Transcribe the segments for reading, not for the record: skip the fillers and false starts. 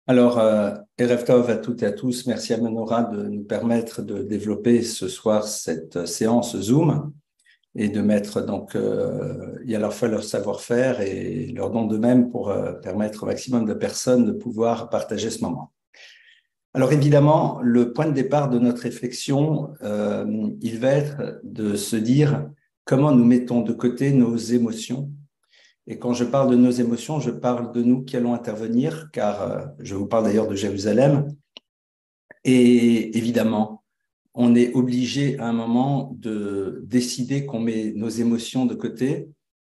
Alors, Erev Tov à toutes et à tous. Merci à Menorah de nous permettre de développer ce soir cette séance Zoom et de mettre il y a à la fois leur savoir-faire et leur don d'eux-mêmes pour permettre au maximum de personnes de pouvoir partager ce moment. Alors évidemment, le point de départ de notre réflexion, il va être de se dire comment nous mettons de côté nos émotions. Et quand je parle de nos émotions, je parle de nous qui allons intervenir, car je vous parle d'ailleurs de Jérusalem. Et évidemment, on est obligé à un moment de décider qu'on met nos émotions de côté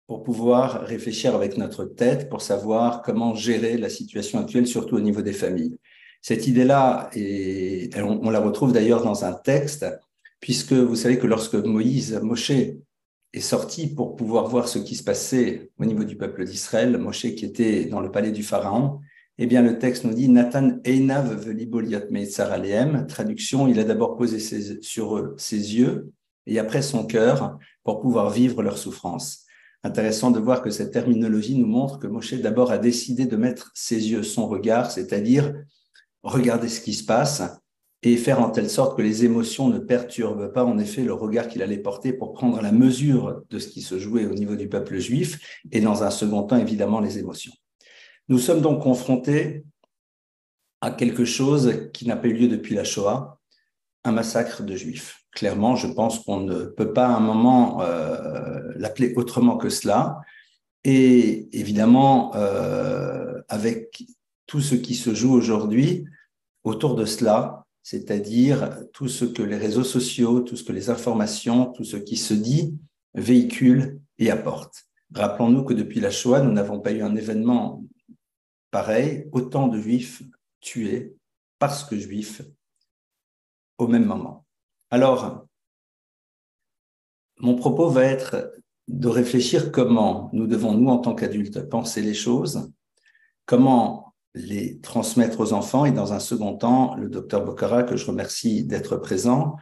pour pouvoir réfléchir avec notre tête, pour savoir comment gérer la situation actuelle, surtout au niveau des familles. Cette idée-là, on la retrouve d'ailleurs dans un texte, puisque vous savez que lorsque Moshe est sorti pour pouvoir voir ce qui se passait au niveau du peuple d'Israël, Moshe qui était dans le palais du Pharaon, eh bien le texte nous dit Nathan Einav veliboliot meitzar alehem. Traduction, il a d'abord posé sur eux ses yeux et après son cœur pour pouvoir vivre leur souffrance. Intéressant de voir que cette terminologie nous montre que Moshe d'abord a décidé de mettre ses yeux, son regard, c'est-à-dire regarder ce qui se passe et faire en telle sorte que les émotions ne perturbent pas en effet le regard qu'il allait porter pour prendre la mesure de ce qui se jouait au niveau du peuple juif et dans un second temps évidemment les émotions. Nous sommes donc confrontés à quelque chose qui n'a pas eu lieu depuis la Shoah, un massacre de juifs. Clairement, je pense qu'on ne peut pas à un moment l'appeler autrement que cela. Et évidemment, avec tout ce qui se joue aujourd'hui autour de cela, c'est-à-dire tout ce que les réseaux sociaux, tout ce que les informations, tout ce qui se dit, véhiculent et apportent. Rappelons-nous que depuis la Shoah, nous n'avons pas eu un événement pareil, autant de juifs tués parce que juifs au même moment. Alors, mon propos va être de réfléchir comment nous devons, nous, en tant qu'adultes, penser les choses, comment les transmettre aux enfants, et dans un second temps, le docteur Bocara, que je remercie d'être présent,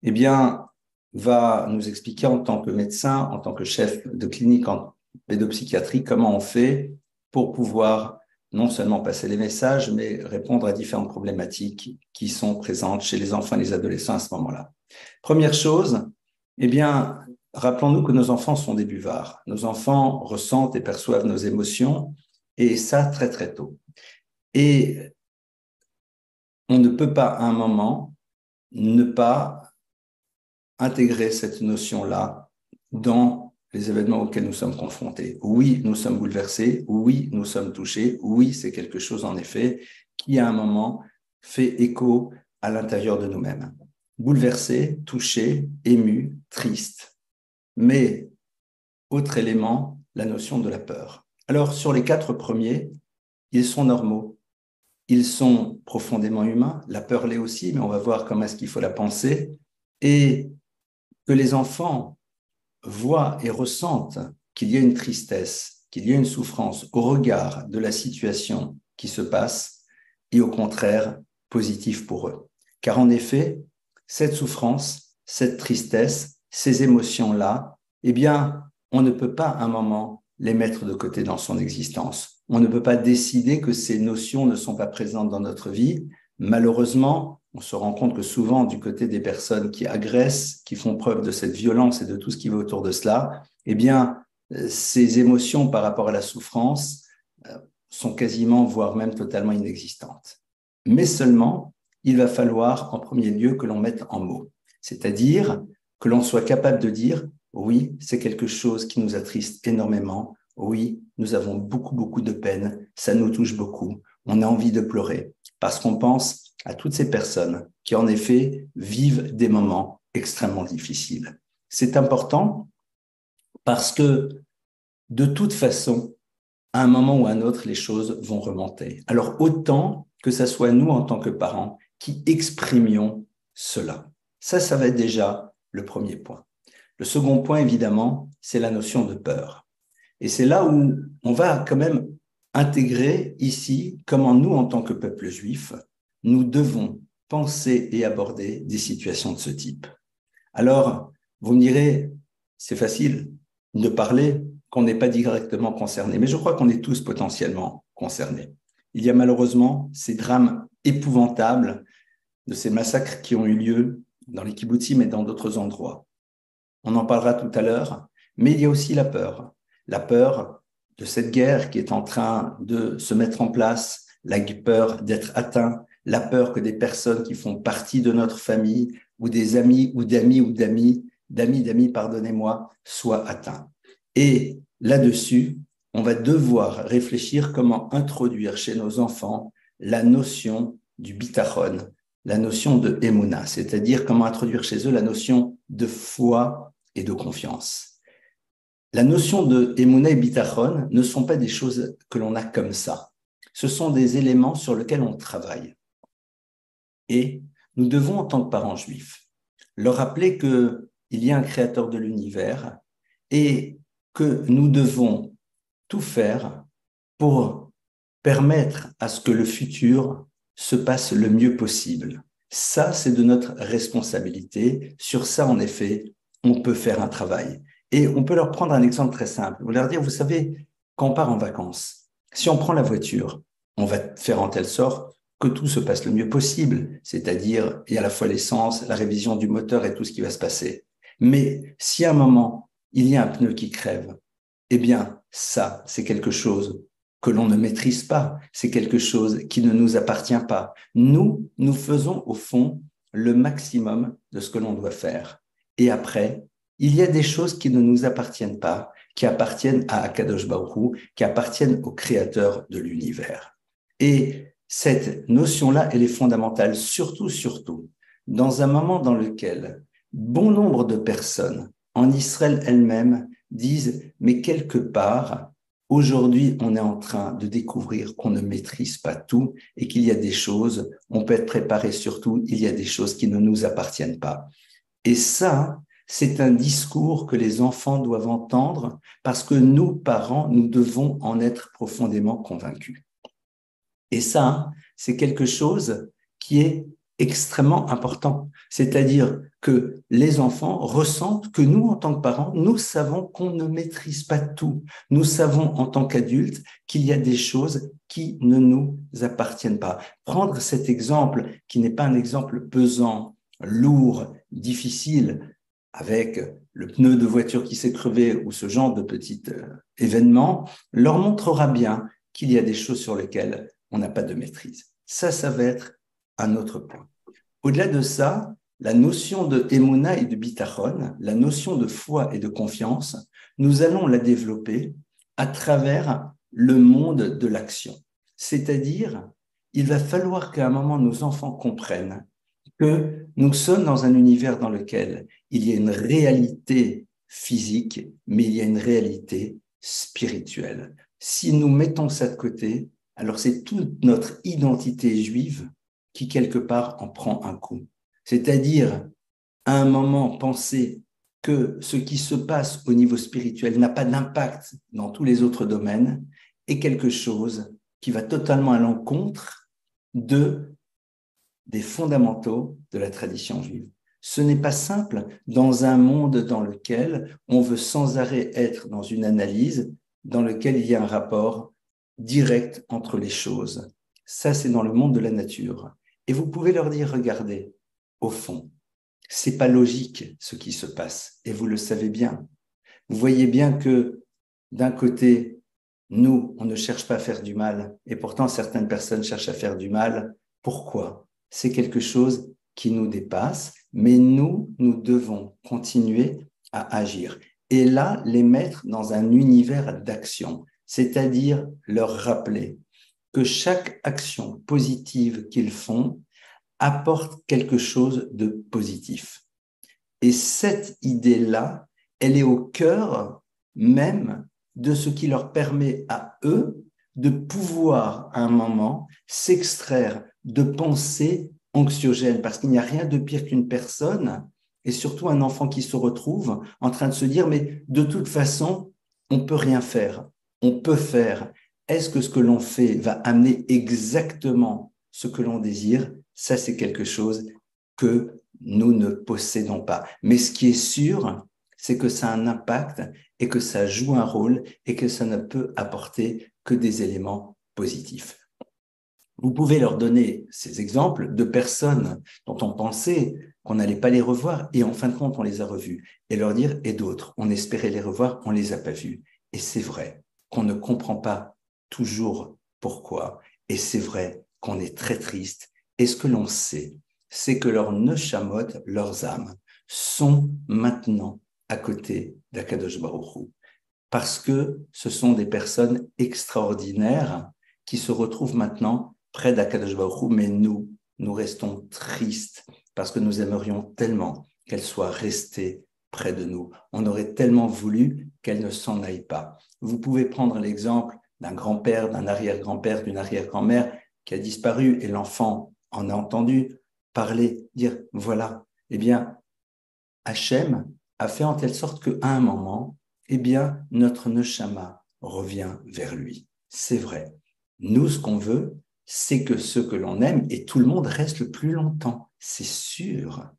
eh bien, va nous expliquer en tant que médecin, en tant que chef de clinique en pédopsychiatrie, comment on fait pour pouvoir non seulement passer les messages, mais répondre à différentes problématiques qui sont présentes chez les enfants et les adolescents à ce moment-là. Première chose, eh bien, rappelons-nous que nos enfants sont des buvards. Nos enfants ressentent et perçoivent nos émotions, et ça très très tôt. Et on ne peut pas à un moment ne pas intégrer cette notion-là dans les événements auxquels nous sommes confrontés. Oui, nous sommes bouleversés, oui, nous sommes touchés, oui, c'est quelque chose en effet qui à un moment fait écho à l'intérieur de nous-mêmes. Bouleversés, touchés, émus, tristes. Mais, autre élément, la notion de la peur. Alors, sur les 4 premiers, ils sont normaux. Ils sont profondément humains. La peur l'est aussi, mais on va voir comment est-ce qu'il faut la penser. Et que les enfants voient et ressentent qu'il y a une tristesse, qu'il y a une souffrance au regard de la situation qui se passe, et au contraire, positif pour eux. Car en effet, cette souffrance, cette tristesse, ces émotions-là, eh bien, on ne peut pas à un moment les mettre de côté dans son existence. On ne peut pas décider que ces notions ne sont pas présentes dans notre vie. Malheureusement, on se rend compte que souvent, du côté des personnes qui agressent, qui font preuve de cette violence et de tout ce qui va autour de cela, eh bien, ces émotions par rapport à la souffrance sont quasiment, voire même totalement inexistantes. Mais seulement, il va falloir en premier lieu que l'on mette en mots, c'est-à-dire que l'on soit capable de dire oui, c'est quelque chose qui nous attriste énormément, oui, nous avons beaucoup, beaucoup de peine, ça nous touche beaucoup, on a envie de pleurer, parce qu'on pense à toutes ces personnes qui, en effet, vivent des moments extrêmement difficiles. C'est important parce que, de toute façon, à un moment ou à un autre, les choses vont remonter. Alors, autant que ce soit nous, en tant que parents, qui exprimions cela. Ça va être déjà le premier point. Le second point, évidemment, c'est la notion de peur. Et c'est là où on va quand même intégrer ici comment nous, en tant que peuple juif, nous devons penser et aborder des situations de ce type. Alors, vous me direz, c'est facile de parler qu'on n'est pas directement concerné, mais je crois qu'on est tous potentiellement concernés. il y a malheureusement ces drames épouvantables de ces massacres qui ont eu lieu dans les kibbutzim et dans d'autres endroits. On en parlera tout à l'heure, mais il y a aussi la peur de cette guerre qui est en train de se mettre en place, la peur d'être atteint, la peur que des personnes qui font partie de notre famille ou des amis ou d'amis, pardonnez-moi, soient atteints. Et là-dessus, on va devoir réfléchir comment introduire chez nos enfants la notion du bitachon, la notion de émouna, c'est-à-dire comment introduire chez eux la notion de foi et de confiance. La notion de émouna et bitachon ne sont pas des choses que l'on a comme ça. Ce sont des éléments sur lesquels on travaille. Et nous devons, en tant que parents juifs, leur rappeler qu'il y a un créateur de l'univers et que nous devons tout faire pour permettre à ce que le futur se passe le mieux possible. Ça, c'est de notre responsabilité. Sur ça, en effet, on peut faire un travail. Et on peut leur prendre un exemple très simple. On leur dire, vous savez, quand on part en vacances, si on prend la voiture, on va faire en telle sorte que tout se passe le mieux possible, c'est-à-dire il y a à la fois l'essence, la révision du moteur et tout ce qui va se passer. Mais si à un moment, il y a un pneu qui crève, eh bien, ça, c'est quelque chose que l'on ne maîtrise pas, c'est quelque chose qui ne nous appartient pas. Nous faisons au fond le maximum de ce que l'on doit faire. Et après, il y a des choses qui ne nous appartiennent pas, qui appartiennent à Akadosh Baruch Hu, qui appartiennent au créateur de l'univers. Et cette notion-là, elle est fondamentale, surtout, dans un moment dans lequel bon nombre de personnes en Israël elle-même disent, mais quelque part, aujourd'hui, on est en train de découvrir qu'on ne maîtrise pas tout et qu'il y a des choses, on peut être préparé surtout, il y a des choses qui ne nous appartiennent pas. Et ça, c'est un discours que les enfants doivent entendre parce que nous, parents, nous devons en être profondément convaincus. Et ça, c'est quelque chose qui est extrêmement important. C'est-à-dire que les enfants ressentent que nous, en tant que parents, nous savons qu'on ne maîtrise pas tout. Nous savons, en tant qu'adultes, qu'il y a des choses qui ne nous appartiennent pas. Prendre cet exemple, qui n'est pas un exemple pesant, lourd, difficile, avec le pneu de voiture qui s'est crevé ou ce genre de petit événement, leur montrera bien qu'il y a des choses sur lesquelles on n'a pas de maîtrise. Ça va être un autre point. Au-delà de ça, la notion de émouna et de bitachon, la notion de foi et de confiance, nous allons la développer à travers le monde de l'action. C'est-à-dire, il va falloir qu'à un moment, nos enfants comprennent que nous sommes dans un univers dans lequel il y a une réalité physique, mais il y a une réalité spirituelle. Si nous mettons ça de côté, alors c'est toute notre identité juive qui, quelque part, en prend un coup. C'est-à-dire, à un moment, penser que ce qui se passe au niveau spirituel n'a pas d'impact dans tous les autres domaines est quelque chose qui va totalement à l'encontre des fondamentaux de la tradition juive. Ce n'est pas simple dans un monde dans lequel on veut sans arrêt être dans une analyse dans lequel il y a un rapport direct entre les choses. Ça, c'est dans le monde de la nature. Et vous pouvez leur dire, regardez, au fond, c'est pas logique ce qui se passe, et vous le savez bien. Vous voyez bien que, d'un côté, nous, on ne cherche pas à faire du mal, et pourtant certaines personnes cherchent à faire du mal. Pourquoi? C'est quelque chose qui nous dépasse, mais nous devons continuer à agir. Et là, les mettre dans un univers d'action, c'est-à-dire leur rappeler que chaque action positive qu'ils font apporte quelque chose de positif. Et cette idée-là, elle est au cœur même de ce qui leur permet à eux de pouvoir, à un moment, s'extraire de pensées anxiogènes, parce qu'il n'y a rien de pire qu'une personne, et surtout un enfant qui se retrouve en train de se dire, mais de toute façon, on ne peut rien faire, on peut faire. Est-ce que ce que l'on fait va amener exactement ce que l'on désire? Ça, c'est quelque chose que nous ne possédons pas. Mais ce qui est sûr, c'est que ça a un impact et que ça joue un rôle et que ça ne peut apporter que des éléments positifs. Vous pouvez leur donner ces exemples de personnes dont on pensait qu'on n'allait pas les revoir et en fin de compte, on les a revus. Et leur dire, et d'autres, on espérait les revoir, on ne les a pas vus. Et c'est vrai qu'on ne comprend pas toujours pourquoi. Et c'est vrai qu'on est très triste. Et ce que l'on sait, c'est que leurs neshamot, leurs âmes, sont maintenant à côté d'Akadosh Baruch Hu. Parce que ce sont des personnes extraordinaires qui se retrouvent maintenant près d'Akadosh Baruch Hu, mais nous restons tristes parce que nous aimerions tellement qu'elle soit restée près de nous. On aurait tellement voulu qu'elle ne s'en aille pas. Vous pouvez prendre l'exemple d'un grand-père, d'un arrière-grand-père, d'une arrière-grand-mère qui a disparu et l'enfant en a entendu parler, dire voilà, eh bien, Hachem a fait en telle sorte qu'à un moment, eh bien, notre neshama revient vers lui. C'est vrai. Nous, ce qu'on veut, c'est que ceux que l'on aime, et tout le monde reste le plus longtemps, c'est sûr.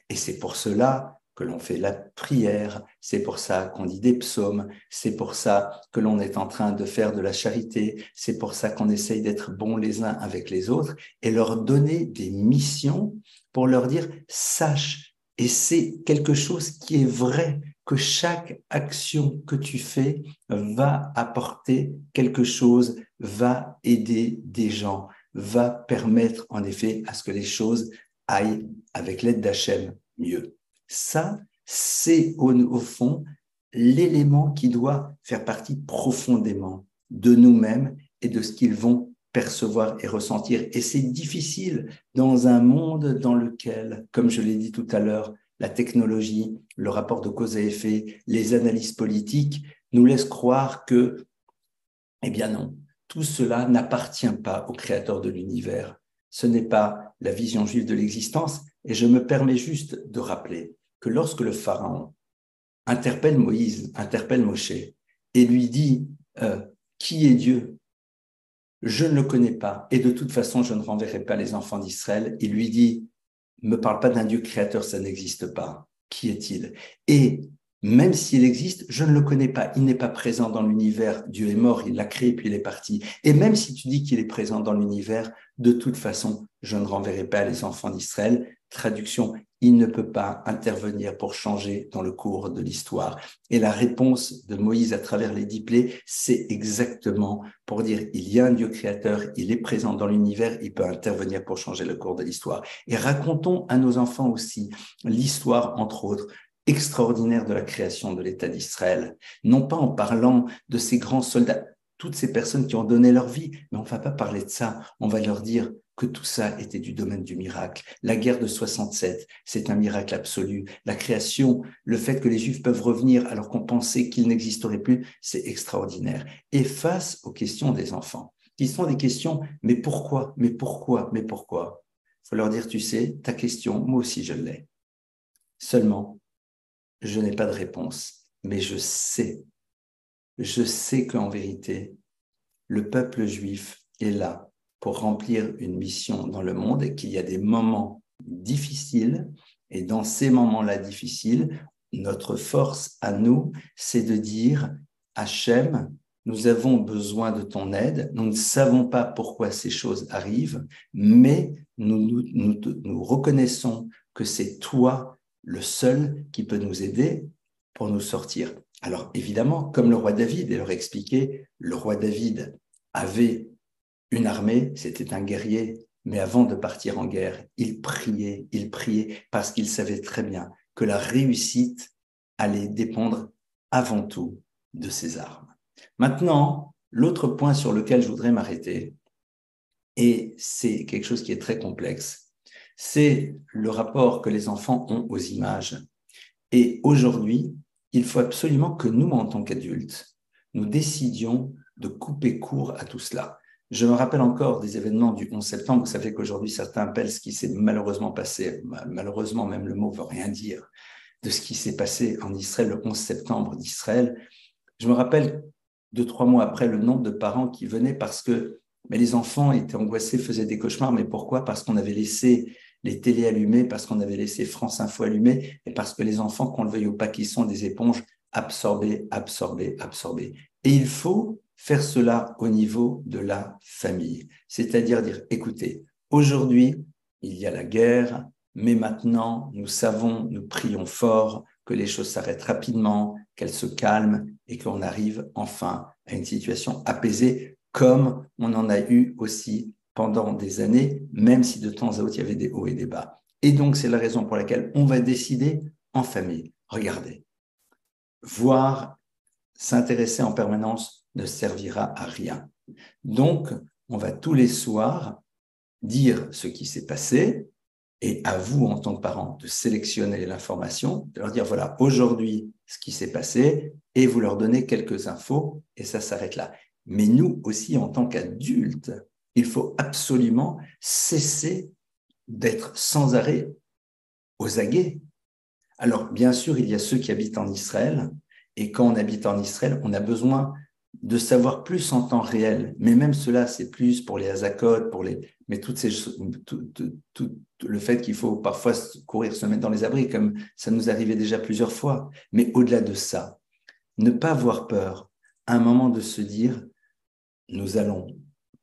Et c'est pour cela que l'on fait la prière, c'est pour ça qu'on dit des psaumes, c'est pour ça que l'on est en train de faire de la charité, c'est pour ça qu'on essaye d'être bons les uns avec les autres et leur donner des missions pour leur dire « sache ». Et c'est quelque chose qui est vrai, que chaque action que tu fais va apporter quelque chose, va aider des gens, va permettre en effet à ce que les choses aillent avec l'aide d'Hachem mieux. Ça, c'est au fond l'élément qui doit faire partie profondément de nous-mêmes et de ce qu'ils vont percevoir et ressentir. Et c'est difficile dans un monde dans lequel, comme je l'ai dit tout à l'heure, la technologie, le rapport de cause à effet, les analyses politiques nous laissent croire que, eh bien non, tout cela n'appartient pas au créateur de l'univers. Ce n'est pas la vision juive de l'existence. Et je me permets juste de rappeler que lorsque le pharaon interpelle Moïse, interpelle Moshe, et lui dit qui est Dieu? Je ne le connais pas, et de toute façon, je ne renverrai pas les enfants d'Israël. Il lui dit, ne me parle pas d'un Dieu créateur, ça n'existe pas. Qui est-il? Et même s'il existe, je ne le connais pas. Il n'est pas présent dans l'univers. Dieu est mort, il l'a créé, puis il est parti. Et même si tu dis qu'il est présent dans l'univers, de toute façon, je ne renverrai pas les enfants d'Israël. Traduction, il ne peut pas intervenir pour changer dans le cours de l'histoire. Et la réponse de Moïse à travers les 10 plaies, c'est exactement pour dire il y a un Dieu créateur, il est présent dans l'univers, il peut intervenir pour changer le cours de l'histoire. Et racontons à nos enfants aussi l'histoire, entre autres, extraordinaire de la création de l'État d'Israël, non pas en parlant de ces grands soldats, toutes ces personnes qui ont donné leur vie, mais on ne va pas parler de ça, on va leur dire que tout ça était du domaine du miracle. La guerre de 67, c'est un miracle absolu. La création, le fait que les Juifs peuvent revenir alors qu'on pensait qu'ils n'existeraient plus, c'est extraordinaire. Et face aux questions des enfants, qui sont des questions, mais pourquoi, mais pourquoi, mais pourquoi? Il faut leur dire, tu sais, ta question, moi aussi je l'ai. Seulement, je n'ai pas de réponse, mais je sais qu'en vérité, le peuple juif est là pour remplir une mission dans le monde et qu'il y a des moments difficiles. Et dans ces moments-là difficiles, notre force à nous, c'est de dire Hachem, nous avons besoin de ton aide. Nous ne savons pas pourquoi ces choses arrivent, mais nous reconnaissons que c'est toi le seul qui peut nous aider pour nous sortir. Alors évidemment, comme le roi David, et leur expliquer, le roi David avait une armée, c'était un guerrier, mais avant de partir en guerre, il priait parce qu'il savait très bien que la réussite allait dépendre avant tout de ses armes. Maintenant, l'autre point sur lequel je voudrais m'arrêter, et c'est quelque chose qui est très complexe, c'est le rapport que les enfants ont aux images. Et aujourd'hui, il faut absolument que nous, en tant qu'adultes, nous décidions de couper court à tout cela. Je me rappelle encore des événements du 11 septembre. Vous savez qu'aujourd'hui, certains appellent ce qui s'est malheureusement passé, malheureusement même le mot ne veut rien dire, de ce qui s'est passé en Israël le 11 septembre d'Israël. Je me rappelle 2-3 mois après le nombre de parents qui venaient parce que mais les enfants étaient angoissés, faisaient des cauchemars. Mais pourquoi? Parce qu'on avait laissé les télés allumées, parce qu'on avait laissé France Info allumée et parce que les enfants, qu'on le veuille ou pas, qui sont des éponges, absorbés. Et il faut faire cela au niveau de la famille. C'est-à-dire dire, écoutez, aujourd'hui, il y a la guerre, mais maintenant, nous savons, nous prions fort que les choses s'arrêtent rapidement, qu'elles se calment et qu'on arrive enfin à une situation apaisée, comme on en a eu aussi pendant des années, même si de temps à autre, il y avait des hauts et des bas. Et donc, c'est la raison pour laquelle on va décider en famille. Regardez, voir, s'intéresser en permanence ne servira à rien. Donc, on va tous les soirs dire ce qui s'est passé et à vous, en tant que parents, de sélectionner l'information, de leur dire, voilà, aujourd'hui, ce qui s'est passé, et vous leur donnez quelques infos, et ça s'arrête là. Mais nous aussi, en tant qu'adultes, il faut absolument cesser d'être sans arrêt aux aguets. Alors, bien sûr, il y a ceux qui habitent en Israël, et quand on habite en Israël, on a besoin de savoir plus en temps réel. Mais même cela, c'est plus pour les Hazakot, mais toutes ces le fait qu'il faut parfois courir, se mettre dans les abris, comme ça nous arrivait déjà plusieurs fois. Mais au-delà de ça, ne pas avoir peur, à un moment de se dire, nous allons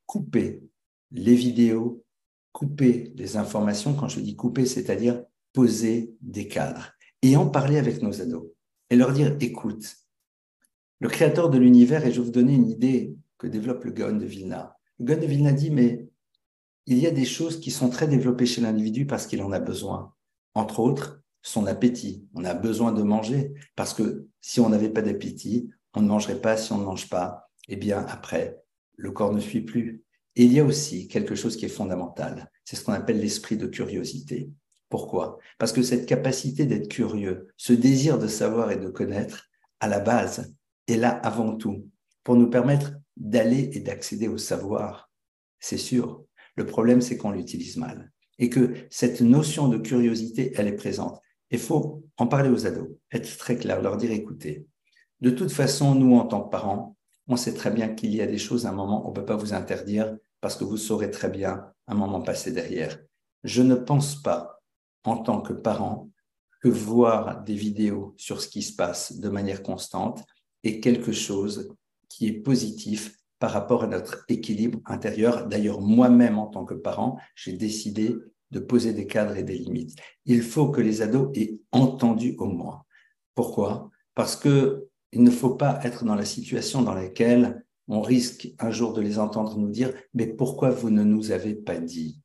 couper les vidéos, couper les informations. Quand je dis couper, c'est-à-dire poser des cadres et en parler avec nos ados et leur dire, écoute, le créateur de l'univers, et je vais vous donner une idée que développe le Gaon de Vilna. Le Gaon de Vilna dit, mais il y a des choses qui sont très développées chez l'individu parce qu'il en a besoin. Entre autres, son appétit. On a besoin de manger parce que si on n'avait pas d'appétit, on ne mangerait pas. Si on ne mange pas, eh bien après, le corps ne suit plus. Et il y a aussi quelque chose qui est fondamental. C'est ce qu'on appelle l'esprit de curiosité. Pourquoi? Parce que cette capacité d'être curieux, ce désir de savoir et de connaître, à la base, est là avant tout pour nous permettre d'aller et d'accéder au savoir. C'est sûr. Le problème, c'est qu'on l'utilise mal et que cette notion de curiosité, elle est présente. Il faut en parler aux ados, être très clair, leur dire, écoutez, de toute façon, nous, en tant que parents, on sait très bien qu'il y a des choses, à un moment, on ne peut pas vous interdire parce que vous saurez très bien un moment passé derrière. Je ne pense pas, en tant que parent, que voir des vidéos sur ce qui se passe de manière constante est quelque chose qui est positif par rapport à notre équilibre intérieur. D'ailleurs, moi-même, en tant que parent, j'ai décidé de poser des cadres et des limites. Il faut que les ados aient entendu au moins. Pourquoi? Parce qu'il ne faut pas être dans la situation dans laquelle on risque un jour de les entendre nous dire « mais pourquoi vous ne nous avez pas dit ?»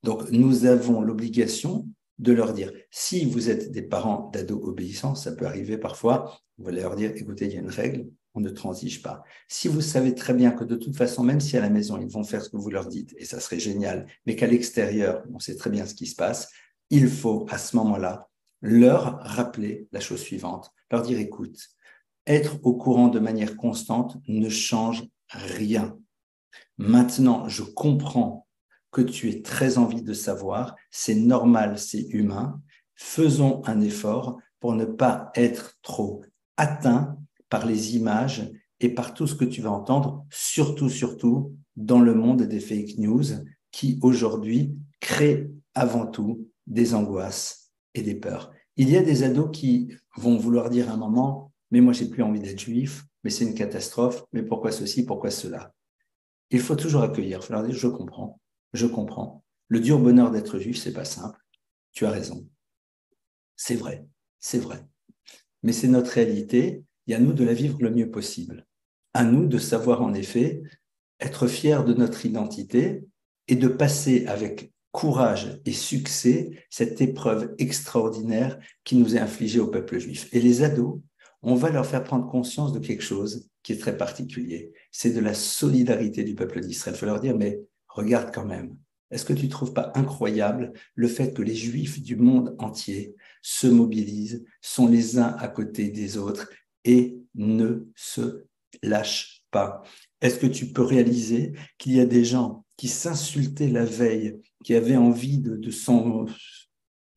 Donc, nous avons l'obligation de leur dire, si vous êtes des parents d'ados obéissants, ça peut arriver parfois, vous allez leur dire, écoutez, il y a une règle, on ne transige pas. Si vous savez très bien que de toute façon, même si à la maison, ils vont faire ce que vous leur dites, et ça serait génial, mais qu'à l'extérieur, on sait très bien ce qui se passe, il faut à ce moment-là leur rappeler la chose suivante, leur dire, écoute, être au courant de manière constante ne change rien. Maintenant, je comprends que tu aies très envie de savoir, c'est normal, c'est humain. Faisons un effort pour ne pas être trop atteint par les images et par tout ce que tu vas entendre, surtout dans le monde des fake news qui aujourd'hui créent avant tout des angoisses et des peurs. Il y a des ados qui vont vouloir dire à un moment, mais moi j'ai plus envie d'être juif, mais c'est une catastrophe, mais pourquoi ceci, pourquoi cela? Il faut toujours accueillir, il faut leur dire, je comprends. Le dur bonheur d'être juif, c'est pas simple. Tu as raison. C'est vrai. Mais c'est notre réalité et à nous de la vivre le mieux possible. À nous de savoir en effet être fiers de notre identité et de passer avec courage et succès cette épreuve extraordinaire qui nous est infligée au peuple juif. Et les ados, on va leur faire prendre conscience de quelque chose qui est très particulier. C'est de la solidarité du peuple d'Israël. Il faut leur dire, mais regarde quand même, est-ce que tu ne trouves pas incroyable le fait que les Juifs du monde entier se mobilisent, sont les uns à côté des autres et ne se lâchent pas? Est-ce que tu peux réaliser qu'il y a des gens qui s'insultaient la veille, qui avaient envie de s'en...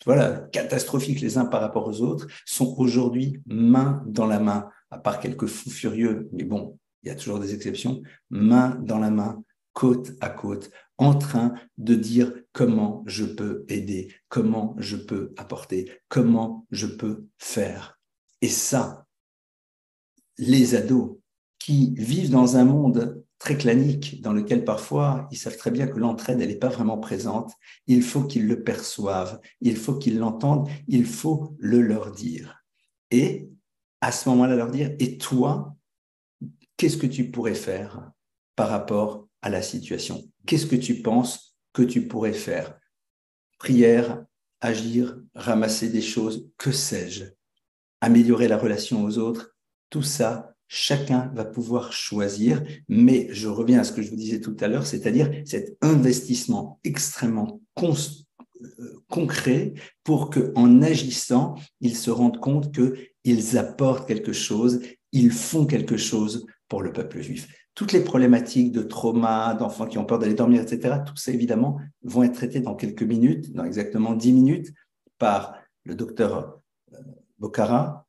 Voilà, catastrophiques les uns par rapport aux autres, sont aujourd'hui main dans la main, à part quelques fous furieux, mais bon, il y a toujours des exceptions, main dans la main, côte à côte, en train de dire comment je peux aider, comment je peux apporter, comment je peux faire. Et ça, les ados qui vivent dans un monde très clanique, dans lequel parfois ils savent très bien que l'entraide, elle n'est pas vraiment présente. Il faut qu'ils le perçoivent, il faut qu'ils l'entendent, il faut le leur dire. Et à ce moment-là, leur dire, et toi, qu'est-ce que tu pourrais faire par rapport à la situation? Qu'est-ce que tu penses que tu pourrais faire? Prière, agir, ramasser des choses, que sais-je? Améliorer la relation aux autres, tout ça, chacun va pouvoir choisir, mais je reviens à ce que je vous disais tout à l'heure, c'est-à-dire cet investissement extrêmement concret pour qu'en agissant, ils se rendent compte qu'ils apportent quelque chose, ils font quelque chose pour le peuple juif. Toutes les problématiques de trauma, d'enfants qui ont peur d'aller dormir, etc., tout ça, évidemment, vont être traités dans quelques minutes, dans exactement 10 minutes, par le docteur Bocara,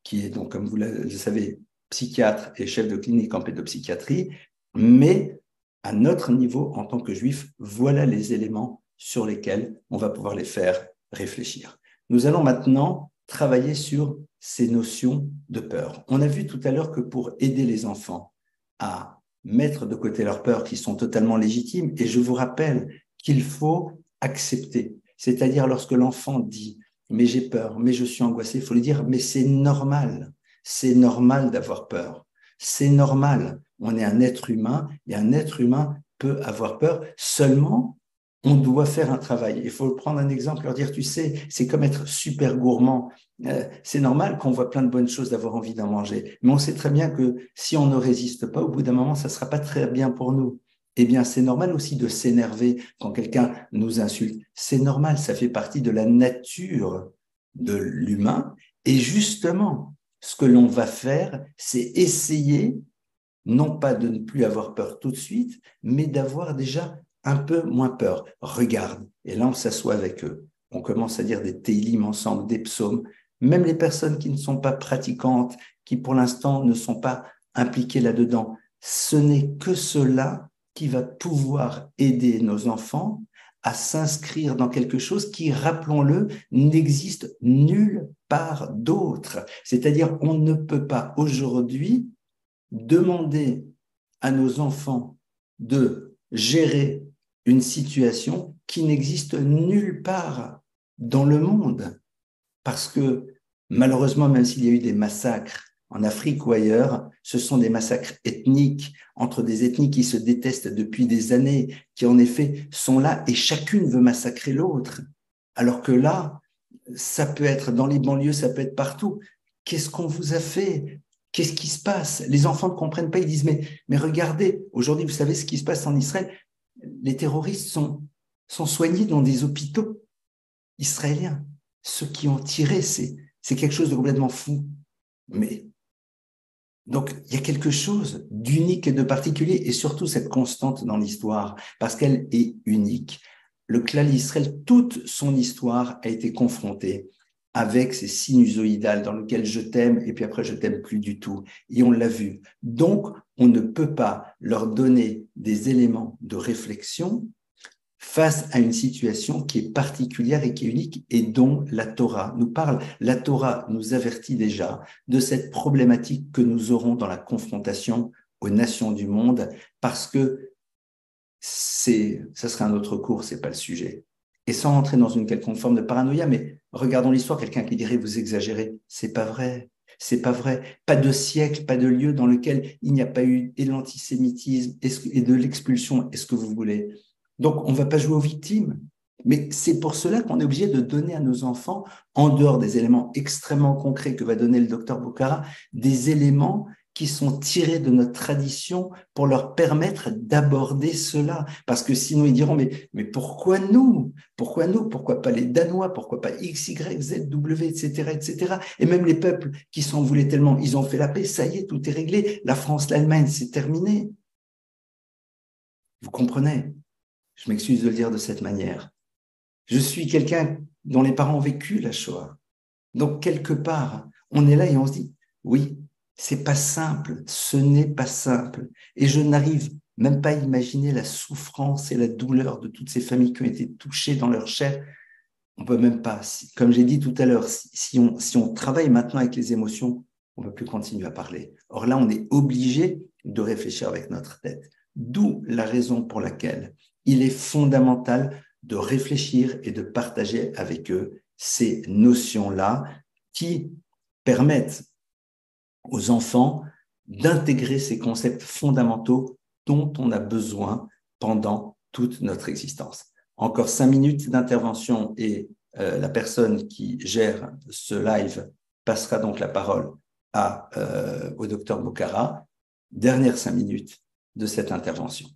qui est donc, comme vous le savez, psychiatre et chef de clinique en pédopsychiatrie, mais à notre niveau, en tant que juif, voilà les éléments sur lesquels on va pouvoir les faire réfléchir. Nous allons maintenant travailler sur ces notions de peur. On a vu tout à l'heure que pour aider les enfants à mettre de côté leurs peurs qui sont totalement légitimes, et je vous rappelle qu'il faut accepter, c'est-à-dire lorsque l'enfant dit « mais j'ai peur, mais je suis angoissé », il faut lui dire « mais c'est normal d'avoir peur, c'est normal, on est un être humain et un être humain peut avoir peur, seulement on doit faire un travail. » Il faut prendre un exemple, leur dire, tu sais, c'est comme être super gourmand. C'est normal qu'on voit plein de bonnes choses, d'avoir envie d'en manger. Mais on sait très bien que si on ne résiste pas, au bout d'un moment, ça ne sera pas très bien pour nous. Eh bien, c'est normal aussi de s'énerver quand quelqu'un nous insulte. C'est normal, ça fait partie de la nature de l'humain. Et justement, ce que l'on va faire, c'est essayer, non pas de ne plus avoir peur tout de suite, mais d'avoir déjà un peu moins peur. Regarde. Et là, on s'assoit avec eux. On commence à dire des télim ensemble, des psaumes. Même les personnes qui ne sont pas pratiquantes, qui pour l'instant ne sont pas impliquées là-dedans, ce n'est que cela qui va pouvoir aider nos enfants à s'inscrire dans quelque chose qui, rappelons-le, n'existe nulle part d'autre. C'est-à-dire, on ne peut pas aujourd'hui demander à nos enfants de gérer une situation qui n'existe nulle part dans le monde. Parce que malheureusement, même s'il y a eu des massacres en Afrique ou ailleurs, ce sont des massacres ethniques entre des ethnies qui se détestent depuis des années, qui en effet sont là et chacune veut massacrer l'autre. Alors que là, ça peut être dans les banlieues, ça peut être partout. Qu'est-ce qu'on vous a fait? Qu'est-ce qui se passe? Les enfants ne comprennent pas, ils disent, mais regardez, aujourd'hui, vous savez ce qui se passe en Israël? Les terroristes sont soignés dans des hôpitaux israéliens. Ceux qui ont tiré, c'est quelque chose de complètement fou. Mais donc, il y a quelque chose d'unique et de particulier, et surtout cette constante dans l'histoire, parce qu'elle est unique. Le Klal Israël, toute son histoire a été confrontée avec ces sinusoïdales dans lesquelles je t'aime et puis après je t'aime plus du tout. Et on l'a vu. Donc, on ne peut pas leur donner des éléments de réflexion face à une situation qui est particulière et qui est unique et dont la Torah nous parle. La Torah nous avertit déjà de cette problématique que nous aurons dans la confrontation aux nations du monde parce que ça serait un autre cours, c'est pas le sujet. Et sans rentrer dans une quelconque forme de paranoïa, mais regardons l'histoire, quelqu'un qui dirait vous exagérez, c'est pas vrai. C'est pas vrai. Pas de siècle, pas de lieu dans lequel il n'y a pas eu et l'antisémitisme et de l'expulsion, est-ce que vous voulez. Donc, on ne va pas jouer aux victimes. Mais c'est pour cela qu'on est obligé de donner à nos enfants, en dehors des éléments extrêmement concrets que va donner le docteur Bocara, des éléments qui sont tirés de notre tradition pour leur permettre d'aborder cela. Parce que sinon, ils diront, mais pourquoi nous? Pourquoi nous? Pourquoi pas les Danois? Pourquoi pas X, Y, Z, W, etc., etc. Et même les peuples qui s'en voulaient tellement, ils ont fait la paix, ça y est, tout est réglé. La France, l'Allemagne, c'est terminé. Vous comprenez? Je m'excuse de le dire de cette manière. Je suis quelqu'un dont les parents ont vécu la Shoah. Donc, quelque part, on est là et on se dit, oui, c'est pas simple, ce n'est pas simple. Et je n'arrive même pas à imaginer la souffrance et la douleur de toutes ces familles qui ont été touchées dans leur chair. On peut même pas, comme j'ai dit tout à l'heure, si on travaille maintenant avec les émotions, on ne peut plus continuer à parler. Or là, on est obligé de réfléchir avec notre tête. D'où la raison pour laquelle il est fondamental de réfléchir et de partager avec eux ces notions-là qui permettent aux enfants d'intégrer ces concepts fondamentaux dont on a besoin pendant toute notre existence. Encore 5 minutes d'intervention et la personne qui gère ce live passera donc la parole au docteur Bocara. Dernière 5 minutes de cette intervention.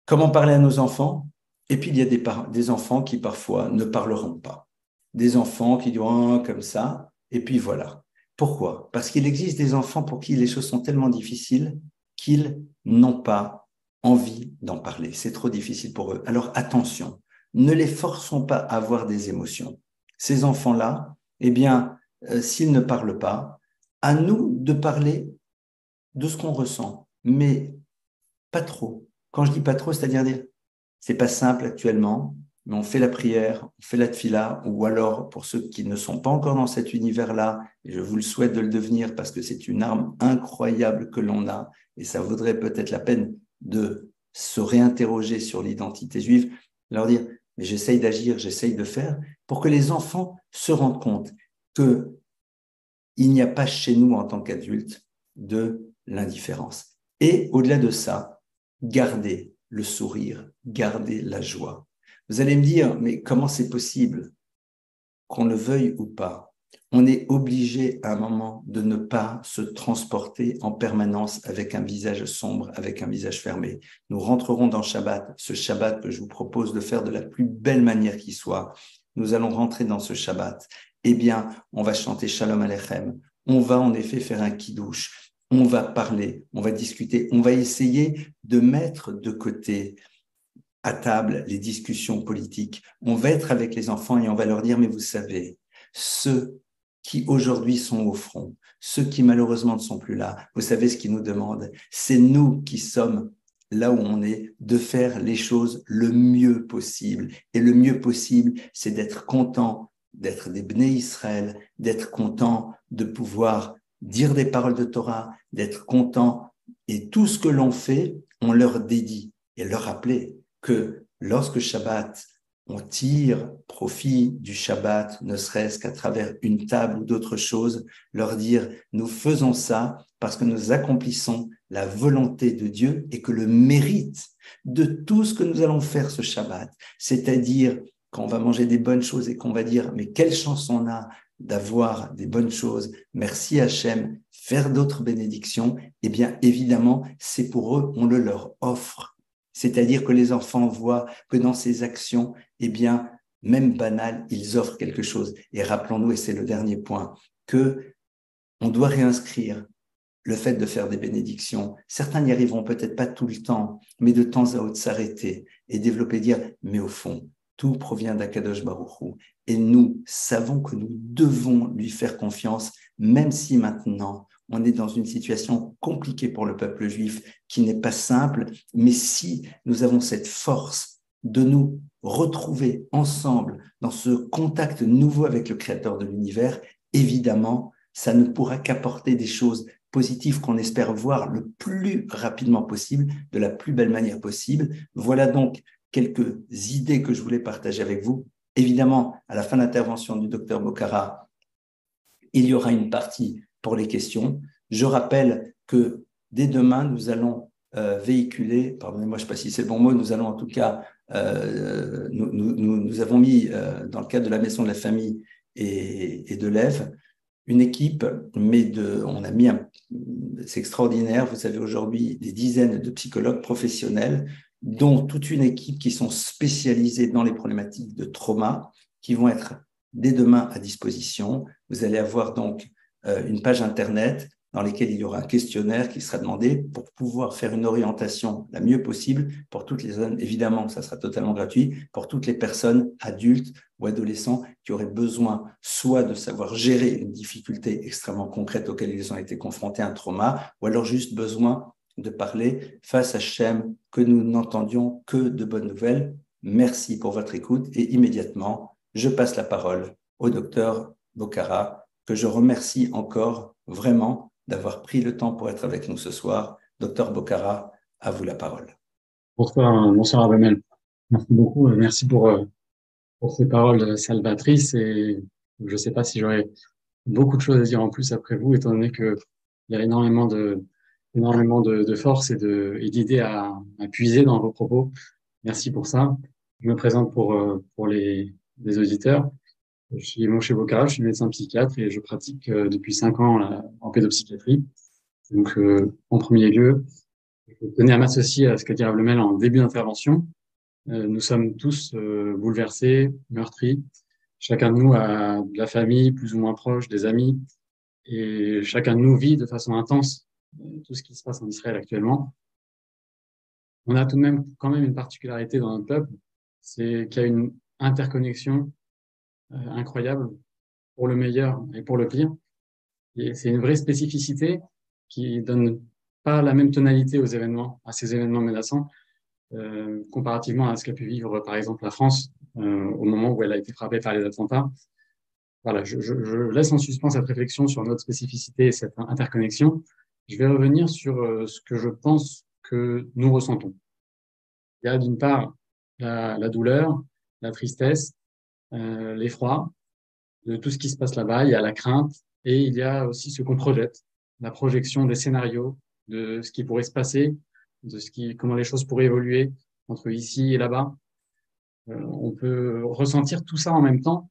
Comment parler à nos enfants? Et puis, il y a des enfants qui parfois ne parleront pas. Des enfants qui diront comme ça, et puis voilà. Pourquoi? Parce qu'il existe des enfants pour qui les choses sont tellement difficiles qu'ils n'ont pas envie d'en parler. C'est trop difficile pour eux. Alors attention, ne les forçons pas à avoir des émotions. Ces enfants-là, eh bien, s'ils ne parlent pas, à nous de parler de ce qu'on ressent, mais pas trop. Quand je dis pas trop, c'est-à-dire dire, c'est pas simple actuellement, mais on fait la prière, on fait la tfila, ou alors, pour ceux qui ne sont pas encore dans cet univers-là, et je vous le souhaite de le devenir parce que c'est une arme incroyable que l'on a, et ça vaudrait peut-être la peine de se réinterroger sur l'identité juive, leur dire, mais j'essaye d'agir, j'essaye de faire, pour que les enfants se rendent compte qu'il n'y a pas chez nous, en tant qu'adultes, de l'indifférence. Et au-delà de ça, garder le sourire, garder la joie. Vous allez me dire, mais comment c'est possible, qu'on le veuille ou pas? On est obligé à un moment de ne pas se transporter en permanence avec un visage sombre, avec un visage fermé. Nous rentrerons dans Shabbat, ce Shabbat que je vous propose de faire de la plus belle manière qui soit. Nous allons rentrer dans ce Shabbat. Eh bien, on va chanter Shalom Aleichem. On va en effet faire un kiddush. On va parler, on va discuter, on va essayer de mettre de côté à table les discussions politiques. On va être avec les enfants et on va leur dire, mais vous savez, ceux qui aujourd'hui sont au front, ceux qui malheureusement ne sont plus là, vous savez ce qu'ils nous demandent, c'est nous qui sommes là où on est, de faire les choses le mieux possible. Et le mieux possible, c'est d'être content, d'être des Bnei Israël, d'être content de pouvoir dire des paroles de Torah, d'être content. Et tout ce que l'on fait, on leur dédie et leur rappeler que lorsque Shabbat, on tire profit du Shabbat, ne serait-ce qu'à travers une table ou d'autres choses, leur dire, nous faisons ça parce que nous accomplissons la volonté de Dieu et que le mérite de tout ce que nous allons faire ce Shabbat, c'est-à-dire quand on va manger des bonnes choses et qu'on va dire, mais quelle chance on a d'avoir des bonnes choses, merci Hachem, faire d'autres bénédictions, eh bien évidemment, c'est pour eux, on le leur offre. C'est-à-dire que les enfants voient que dans ces actions, eh bien, même banales, ils offrent quelque chose. Et rappelons-nous, et c'est le dernier point, que on doit réinscrire le fait de faire des bénédictions. Certains n'y arriveront peut-être pas tout le temps, mais de temps à autre s'arrêter et développer, dire, mais au fond, tout provient d'Akadosh Baruch Hu. Et nous savons que nous devons lui faire confiance, même si maintenant, on est dans une situation compliquée pour le peuple juif qui n'est pas simple, mais si nous avons cette force de nous retrouver ensemble dans ce contact nouveau avec le Créateur de l'univers, évidemment, ça ne pourra qu'apporter des choses positives qu'on espère voir le plus rapidement possible, de la plus belle manière possible. Voilà donc quelques idées que je voulais partager avec vous. Évidemment, à la fin de l'intervention du docteur Bocara, il y aura une partie pour les questions. Je rappelle que dès demain, nous allons véhiculer, pardonnez-moi, je ne sais pas si c'est le bon mot, nous allons en tout cas, nous avons mis dans le cadre de la Maison de la Famille et de l'Ève, une équipe, mais c'est extraordinaire, vous avez aujourd'hui des dizaines de psychologues professionnels, dont toute une équipe qui sont spécialisés dans les problématiques de trauma, qui vont être dès demain à disposition. Vous allez avoir donc une page Internet dans laquelle il y aura un questionnaire qui sera demandé pour pouvoir faire une orientation la mieux possible pour toutes les zones. Évidemment, ça sera totalement gratuit pour toutes les personnes adultes ou adolescents qui auraient besoin soit de savoir gérer une difficulté extrêmement concrète auquel ils ont été confrontés, un trauma, ou alors juste besoin de parler face à Shem, que nous n'entendions que de bonnes nouvelles. Merci pour votre écoute et immédiatement, je passe la parole au docteur Bocara que je remercie encore vraiment d'avoir pris le temps pour être avec nous ce soir. Docteur Bocara, à vous la parole. Bonsoir Abamel. Merci beaucoup. Merci pour ces paroles salvatrices. Et je ne sais pas si j'aurais beaucoup de choses à dire en plus après vous, étant donné qu'il y a énormément de force et d'idées à puiser dans vos propos. Merci pour ça. Je me présente pour les auditeurs. Je suis Moshe Bocara, je suis médecin psychiatre et je pratique depuis 5 ans en pédopsychiatrie. Donc, en premier lieu, je tenais à m'associer à ce qu'a dit Abamel en début d'intervention. Nous sommes tous bouleversés, meurtris. Chacun de nous a de la famille plus ou moins proche, des amis, et chacun de nous vit de façon intense tout ce qui se passe en Israël actuellement. On a tout de même quand même une particularité dans notre peuple, c'est qu'il y a une interconnexion incroyable pour le meilleur et pour le pire. Et c'est une vraie spécificité qui donne pas la même tonalité aux événements, à ces événements menaçants, comparativement à ce qu'a pu vivre, par exemple, la France au moment où elle a été frappée par les attentats. Voilà, je laisse en suspens cette réflexion sur notre spécificité et cette interconnexion. Je vais revenir sur ce que je pense que nous ressentons. Il y a d'une part la douleur, la tristesse, l'effroi de tout ce qui se passe là-bas. Il y a la crainte et il y a aussi ce qu'on projette, la projection des scénarios, de ce qui pourrait se passer, comment les choses pourraient évoluer entre ici et là-bas. On peut ressentir tout ça en même temps.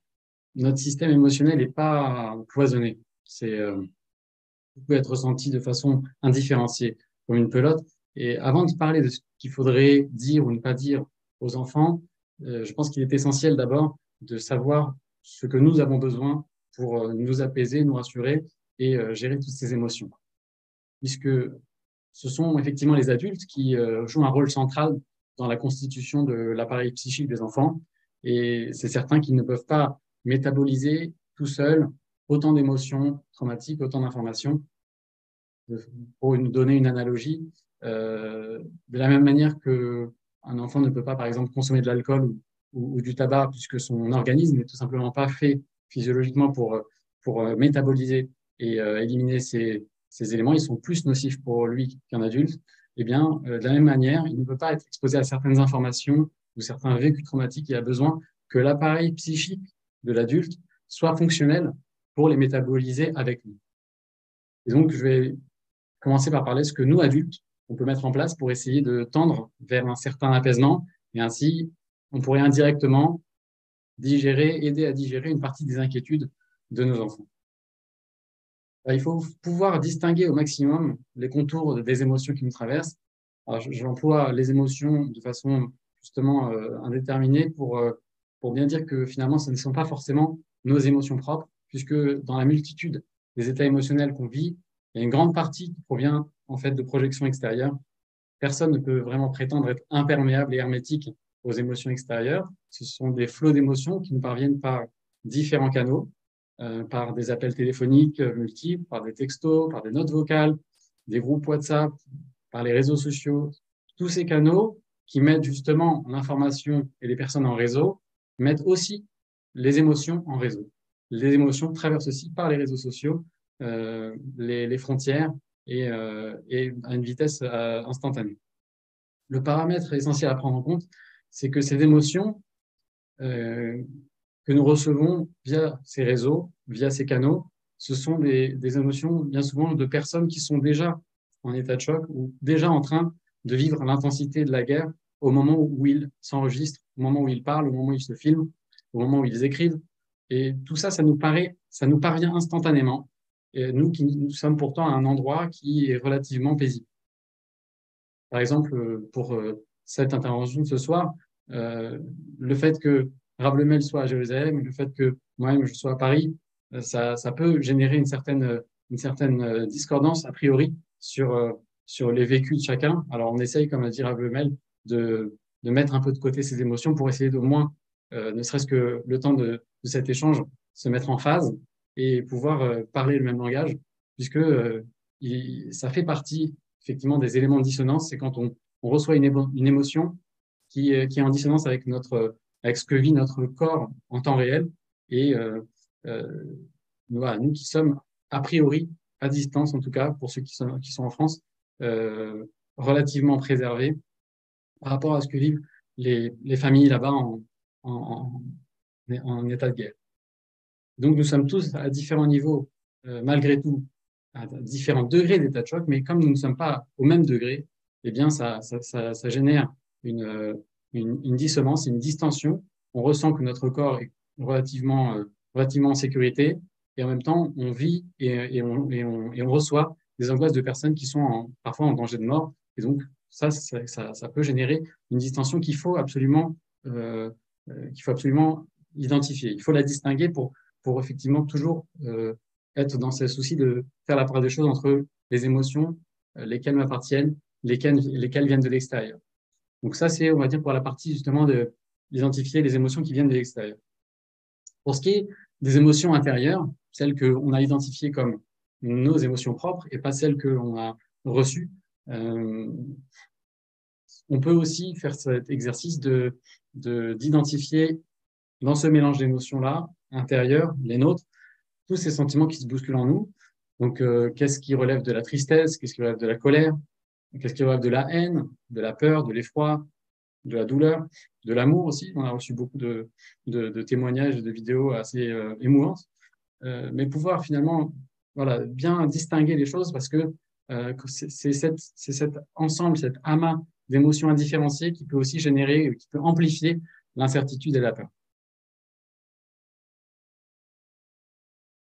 Notre système émotionnel n'est pas cloisonné. Il peut être ressenti de façon indifférenciée, comme une pelote. Et avant de parler de ce qu'il faudrait dire ou ne pas dire aux enfants, je pense qu'il est essentiel d'abord de savoir ce que nous avons besoin pour nous apaiser, nous rassurer et gérer toutes ces émotions. Puisque ce sont effectivement les adultes qui jouent un rôle central dans la constitution de l'appareil psychique des enfants. Et c'est certain qu'ils ne peuvent pas métaboliser tout seuls autant d'émotions traumatiques, autant d'informations. Pour donner une analogie, de la même manière qu'un enfant ne peut pas, par exemple, consommer de l'alcool ou du tabac, puisque son organisme n'est tout simplement pas fait physiologiquement pour métaboliser et éliminer ces éléments, ils sont plus nocifs pour lui qu'un adulte. Eh bien, de la même manière, il ne peut pas être exposé à certaines informations ou certains vécus traumatiques. Il a besoin que l'appareil psychique de l'adulte soit fonctionnel pour les métaboliser avec lui. Et donc, je vais commencer par parler de ce que nous, adultes, on peut mettre en place pour essayer de tendre vers un certain apaisement. Et ainsi, on pourrait indirectement aider à digérer une partie des inquiétudes de nos enfants. Il faut pouvoir distinguer au maximum les contours des émotions qui nous traversent. Alors, j'emploie les émotions de façon justement indéterminée pour bien dire que finalement, ce ne sont pas forcément nos émotions propres, puisque dans la multitude des états émotionnels qu'on vit, il y a une grande partie qui provient en fait de projections extérieures. Personne ne peut vraiment prétendre être imperméable et hermétique aux émotions extérieures. Ce sont des flots d'émotions qui nous parviennent par différents canaux, par des appels téléphoniques multiples, par des textos, par des notes vocales, des groupes WhatsApp, par les réseaux sociaux. Tous ces canaux qui mettent justement l'information et les personnes en réseau mettent aussi les émotions en réseau. Les émotions traversent aussi par les réseaux sociaux les frontières et à une vitesse instantanée. Le paramètre essentiel à prendre en compte, c'est que ces émotions que nous recevons via ces réseaux, via ces canaux, ce sont des émotions bien souvent de personnes qui sont déjà en état de choc ou déjà en train de vivre l'intensité de la guerre au moment où ils s'enregistrent, au moment où ils parlent, au moment où ils se filment, au moment où ils écrivent. Et tout ça, ça nous parvient instantanément. Et nous sommes pourtant à un endroit qui est relativement paisible. Par exemple, pour cette intervention de ce soir, le fait que Rav Lemel soit à Jérusalem, le fait que moi-même je sois à Paris, ça peut générer une certaine discordance a priori sur les vécus de chacun. Alors on essaye, comme a dit Rav Lemel, de mettre un peu de côté ses émotions pour essayer d'au moins, ne serait-ce que le temps de cet échange, se mettre en phase et pouvoir parler le même langage, puisque ça fait partie effectivement des éléments de dissonance. C'est quand on reçoit une émotion qui est en dissonance avec ce que vit notre corps en temps réel. Et voilà, nous qui sommes a priori à distance, en tout cas pour ceux qui sont en France, relativement préservés par rapport à ce que vivent les familles là-bas en, en état de guerre. Donc nous sommes tous à différents niveaux, malgré tout, à différents degrés d'état de choc, mais comme nous ne sommes pas au même degré, eh bien ça génère une dissonance, une distension. On ressent que notre corps est relativement en sécurité, et en même temps, on vit et on reçoit des angoisses de personnes qui sont parfois en danger de mort. Et donc, ça peut générer une distension euh, qu'il faut absolument identifier. Il faut la distinguer pour effectivement toujours être dans ce souci de faire la part des choses entre les émotions, lesquelles m'appartiennent, lesquelles viennent de l'extérieur. Donc ça, c'est, on va dire, pour la partie justement d'identifier les émotions qui viennent de l'extérieur. Pour ce qui est des émotions intérieures, celles qu'on a identifiées comme nos émotions propres et pas celles qu'on a reçues, on peut aussi faire cet exercice d'identifier dans ce mélange d'émotions-là, intérieures, les nôtres, tous ces sentiments qui se bousculent en nous. Donc, qu'est-ce qui relève de la tristesse, qu'est-ce qui relève de la colère, qu'est-ce qui relève de la haine, de la peur, de l'effroi, de la douleur, de l'amour aussi. On a reçu beaucoup de témoignages et de vidéos assez émouvantes. Mais pouvoir finalement bien distinguer les choses parce que c'est cet ensemble, cet amas d'émotions indifférenciées qui peut aussi générer, qui peut amplifier l'incertitude et la peur.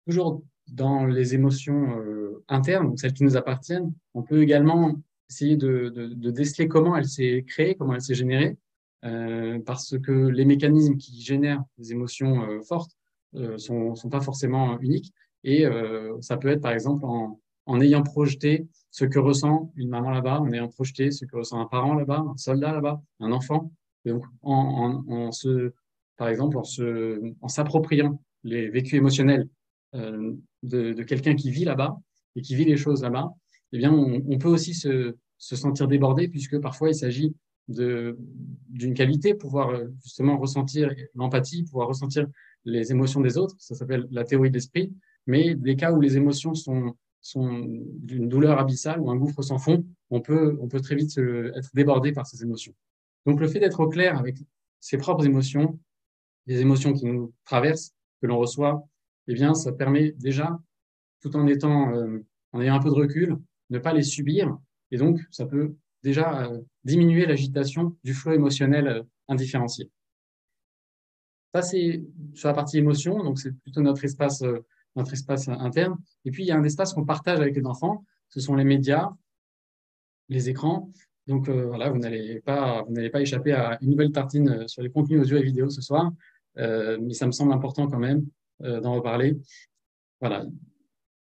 Toujours dans les émotions internes, donc celles qui nous appartiennent, on peut également essayer de déceler comment elle s'est créée, comment elle s'est générée, parce que les mécanismes qui génèrent des émotions fortes sont pas forcément uniques. Et ça peut être, par exemple, en ayant projeté ce que ressent une maman là-bas, en ayant projeté ce que ressent un parent là-bas, un soldat là-bas, un enfant. Et donc, par exemple, en s'appropriant les vécus émotionnels de quelqu'un qui vit là-bas et qui vit les choses là-bas, eh bien, on peut aussi se sentir débordé puisque parfois il s'agit d'une qualité, pouvoir justement ressentir l'empathie, pouvoir ressentir les émotions des autres. Ça s'appelle la théorie de l'esprit. Mais des cas où les émotions sont d'une douleur abyssale ou un gouffre sans fond, on peut très vite être débordé par ces émotions. Donc, le fait d'être au clair avec ses propres émotions, les émotions qui nous traversent, que l'on reçoit, eh bien, ça permet déjà, tout en en ayant un peu de recul, ne pas les subir. Et donc, ça peut déjà diminuer l'agitation du flot émotionnel indifférencié. Ça, c'est sur la partie émotion, donc c'est plutôt notre espace interne. Et puis, il y a un espace qu'on partage avec les enfants, ce sont les médias, les écrans. Donc voilà, vous n'allez pas échapper à une nouvelle tartine sur les contenus audio et vidéo ce soir, mais ça me semble important quand même d'en reparler. Voilà.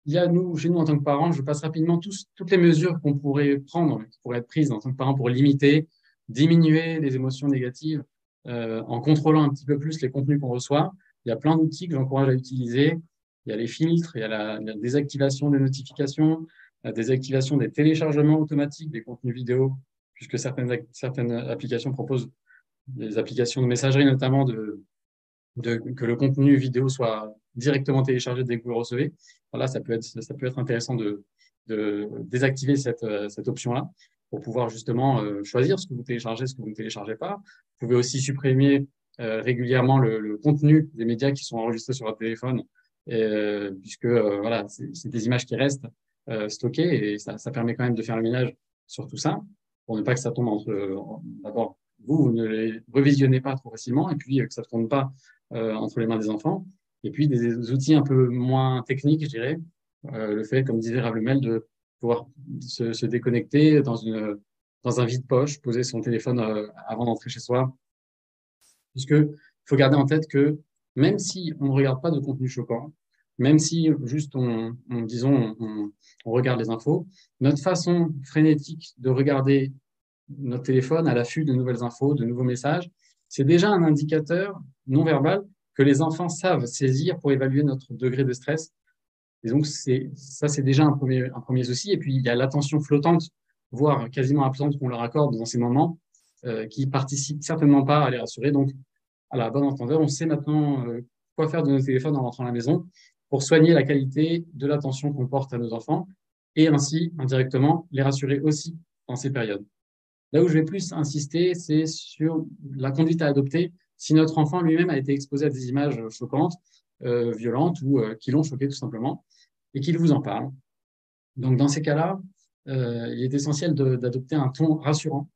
Il y a chez nous en tant que parents, je passe rapidement toutes les mesures qu'on pourrait prendre, qui pourraient être prises en tant que parents pour limiter, diminuer les émotions négatives en contrôlant un petit peu plus les contenus qu'on reçoit. Il y a plein d'outils que j'encourage à utiliser. Il y a les filtres, il y a la désactivation des notifications, la désactivation des téléchargements automatiques des contenus vidéo, puisque certaines applications proposent des applications de messagerie notamment que le contenu vidéo soit directement téléchargé dès que vous le recevez. Voilà, ça peut être intéressant de désactiver cette option-là pour pouvoir justement choisir ce que vous téléchargez, ce que vous ne téléchargez pas. Vous pouvez aussi supprimer régulièrement le contenu des médias qui sont enregistrés sur votre téléphone, puisque voilà, c'est des images qui restent stockées et ça permet quand même de faire le ménage sur tout ça pour ne pas que ça tombe d'abord, vous ne les revisionnez pas trop facilement et puis que ça ne tombe pas entre les mains des enfants. Et puis des outils un peu moins techniques, je dirais. Le fait, comme disait Ravlemel, de pouvoir se déconnecter dans un vide-poche, poser son téléphone avant d'entrer chez soi. Puisqu'il faut garder en tête que même si on ne regarde pas de contenu choquant, même si juste on regarde les infos, notre façon frénétique de regarder notre téléphone à l'affût de nouvelles infos, de nouveaux messages, c'est déjà un indicateur non verbal que les enfants savent saisir pour évaluer notre degré de stress. Et donc, c'est déjà un premier souci. Et puis, il y a l'attention flottante, voire quasiment absente qu'on leur accorde dans ces moments, qui participent certainement pas à les rassurer. Donc, à la bonne entendeur, on sait maintenant quoi faire de nos téléphones en rentrant à la maison pour soigner la qualité de l'attention qu'on porte à nos enfants et ainsi, indirectement, les rassurer aussi dans ces périodes. Là où je vais plus insister, c'est sur la conduite à adopter si notre enfant lui-même a été exposé à des images choquantes, violentes ou qui l'ont choqué tout simplement, et qu'il vous en parle. Donc, dans ces cas-là, il est essentiel d'adopter un ton rassurant,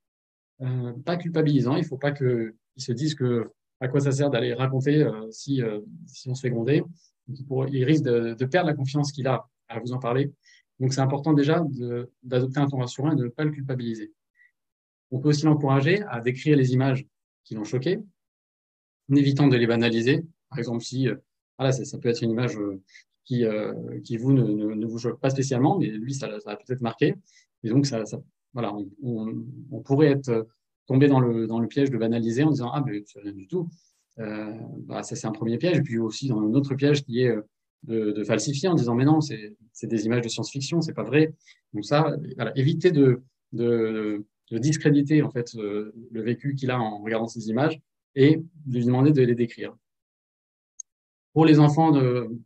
pas culpabilisant. Il ne faut pas qu'ils se disent que à quoi ça sert d'aller raconter si on se fait gronder. Il risque de perdre la confiance qu'il a à vous en parler. Donc, c'est important déjà d'adopter un ton rassurant et de ne pas le culpabiliser. On peut aussi l'encourager à décrire les images qui l'ont choqué, en évitant de les banaliser. Par exemple, si voilà, ça peut être une image qui vous ne vous choque pas spécialement, mais lui, ça a peut-être marqué. Et donc, voilà, on pourrait être tombé dans le piège de banaliser en disant « Ah, mais c'est rien du tout ». Ça, c'est un premier piège. Et puis aussi dans un autre piège qui est de falsifier en disant « Mais non, c'est des images de science-fiction, c'est pas vrai ». Donc ça, voilà, éviter de discréditer en fait le vécu qu'il a en regardant ces images et de lui demander de les décrire. Pour les enfants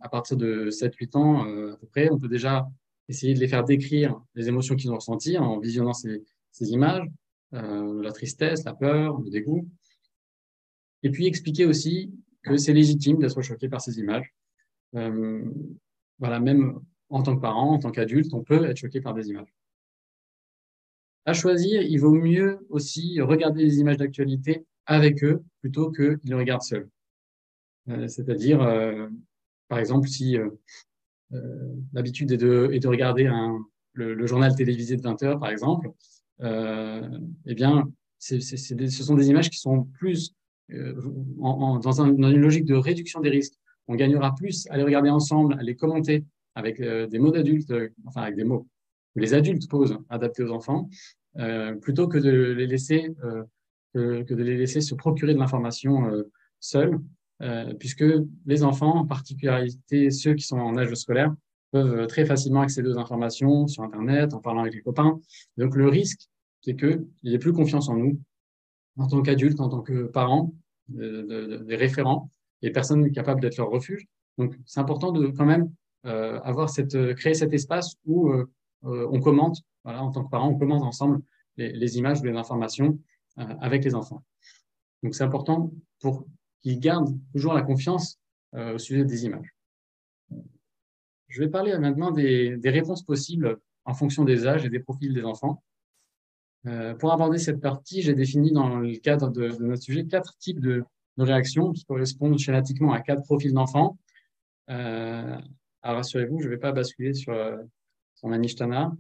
à partir de 7-8 ans à peu près, on peut déjà essayer de les faire décrire les émotions qu'ils ont ressenties en visionnant ces images, la tristesse, la peur, le dégoût. Et puis expliquer aussi que c'est légitime d'être choqué par ces images. Voilà, même en tant que parent, en tant qu'adulte, on peut être choqué par des images. À choisir, il vaut mieux aussi regarder les images d'actualité avec eux plutôt qu'ils les regardent seuls. C'est-à-dire, par exemple, si l'habitude est de regarder le journal télévisé de 20 heures, par exemple, eh bien, ce sont des images qui sont plus dans une logique de réduction des risques. On gagnera plus à les regarder ensemble, à les commenter avec des mots d'adultes, enfin avec des mots que les adultes posent adaptés aux enfants, plutôt que de les laisser se procurer de l'information seuls, puisque les enfants, en particularité ceux qui sont en âge scolaire, peuvent très facilement accéder aux informations sur Internet, en parlant avec les copains. Donc le risque, c'est qu'ils aient plus confiance en nous, en tant qu'adultes, en tant que parents, des référents, et personnes capables d'être leur refuge. Donc c'est important de quand même créer cet espace où on commente, voilà, en tant que parents, on commente ensemble les images ou les informations avec les enfants. Donc c'est important pour qu'ils gardent toujours la confiance au sujet des images. Je vais parler maintenant des réponses possibles en fonction des âges et des profils des enfants. Pour aborder cette partie, j'ai défini dans le cadre de notre sujet 4 types de réactions qui correspondent schématiquement à 4 profils d'enfants. Alors rassurez-vous, je ne vais pas basculer sur Manishtana.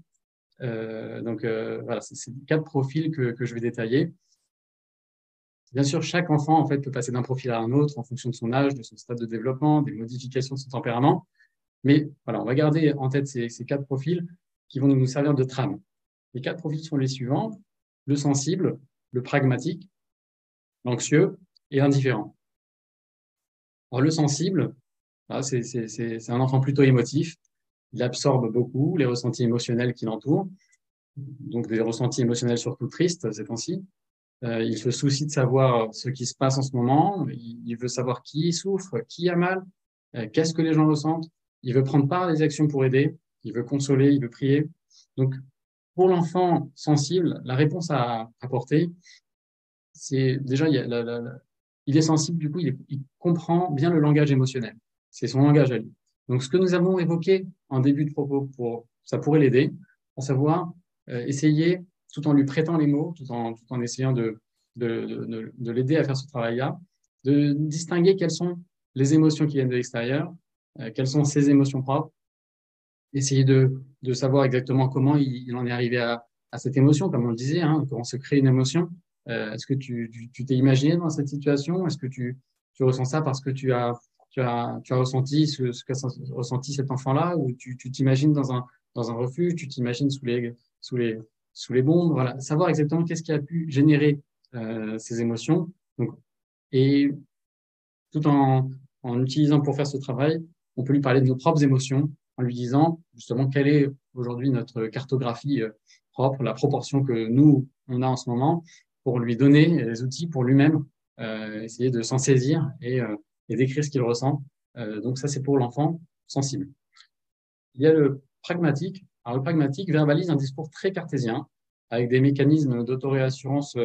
Voilà, c'est 4 profils que je vais détailler. Bien sûr, chaque enfant en fait, peut passer d'un profil à un autre en fonction de son âge, de son stade de développement, des modifications de son tempérament. Mais voilà, on va garder en tête ces 4 profils qui vont nous servir de trame. Les 4 profils sont les suivants: le sensible, le pragmatique, l'anxieux et l'indifférent. Alors, le sensible, c'est un enfant plutôt émotif. Il absorbe beaucoup les ressentis émotionnels qui l'entourent, donc des ressentis émotionnels surtout tristes ces temps-ci. Il se soucie de savoir ce qui se passe en ce moment. Il veut savoir qui souffre, qui a mal, qu'est-ce que les gens ressentent. Il veut prendre part à des actions pour aider. Il veut consoler, il veut prier. Donc, pour l'enfant sensible, la réponse à apporter, c'est déjà, il est sensible, du coup, il comprend bien le langage émotionnel. C'est son langage à lui. Donc, ce que nous avons évoqué en début de propos, ça pourrait l'aider, à savoir essayer, tout en lui prêtant les mots, tout en essayant de l'aider à faire ce travail-là, de distinguer quelles sont les émotions qui viennent de l'extérieur, quelles sont ses émotions propres, essayer de savoir exactement comment il en est arrivé à cette émotion, comme on le disait, hein, comment se crée une émotion. Est-ce que tu t'es imaginé dans cette situation? Est-ce que tu ressens ça parce que tu as ressenti ce qu'a ressenti cet enfant-là, ou tu t'imagines dans un refuge, tu t'imagines sous les bombes, voilà. Savoir exactement qu'est-ce qui a pu générer ces émotions. Donc, et tout en utilisant pour faire ce travail, on peut lui parler de nos propres émotions en lui disant justement quelle est aujourd'hui notre cartographie propre, la proportion que nous, on a en ce moment, pour lui donner les outils pour lui-même essayer de s'en saisir et d'écrire ce qu'il ressent. Donc ça, c'est pour l'enfant sensible. Il y a le pragmatique. Alors, le pragmatique verbalise un discours très cartésien, avec des mécanismes d'autoréassurance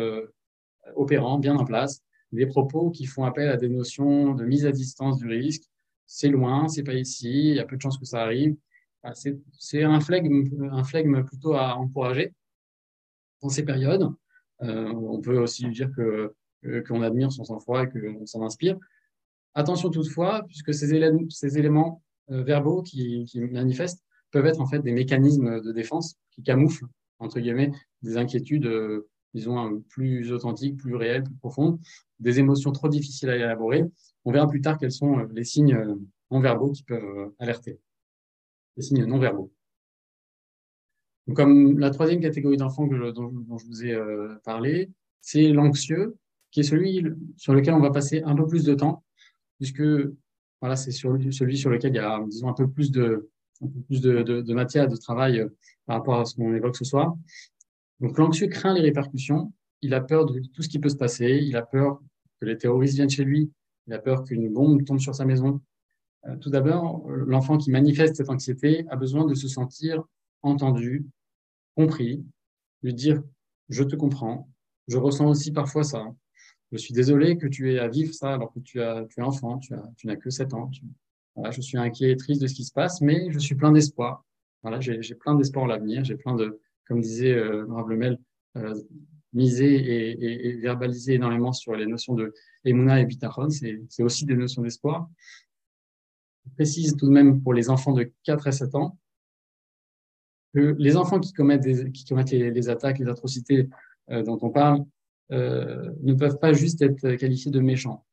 opérants bien en place, des propos qui font appel à des notions de mise à distance du risque. C'est loin, c'est pas ici, il y a peu de chances que ça arrive. C'est un flegme plutôt à encourager dans ces périodes. On peut aussi dire qu'on admire son sang-froid et qu'on s'en inspire. Attention toutefois, puisque ces éléments verbaux qui manifestent peuvent être en fait des mécanismes de défense qui camouflent, entre guillemets, des inquiétudes, disons, plus authentiques, plus réelles, plus profondes, des émotions trop difficiles à élaborer. On verra plus tard quels sont les signes non verbaux qui peuvent alerter, les signes non verbaux. Donc, comme la troisième catégorie d'enfants dont je vous ai parlé, c'est l'anxieux, qui est celui sur lequel on va passer un peu plus de temps, puisque voilà, c'est celui sur lequel il y a, disons, un peu plus de matière de travail par rapport à ce qu'on évoque ce soir. Donc, l'anxieux craint les répercussions, il a peur de tout ce qui peut se passer, il a peur que les terroristes viennent chez lui, il a peur qu'une bombe tombe sur sa maison. Tout d'abord, l'enfant qui manifeste cette anxiété a besoin de se sentir entendu, compris, lui dire « je te comprends, je ressens aussi parfois ça, je suis désolé que tu aies à vivre ça alors que tu es enfant, tu n'as que 7 ans. Voilà, je suis inquiet et triste de ce qui se passe, mais je suis plein d'espoir. Voilà, j'ai plein d'espoir en l'avenir, j'ai plein de, comme disait Rav Lemel, miser et verbaliser énormément sur les notions de Emouna et Bitachon, c'est aussi des notions d'espoir. Je précise tout de même pour les enfants de 4 à 7 ans que les enfants qui commettent les attaques, les atrocités dont on parle, ne peuvent pas juste être qualifiés de méchants.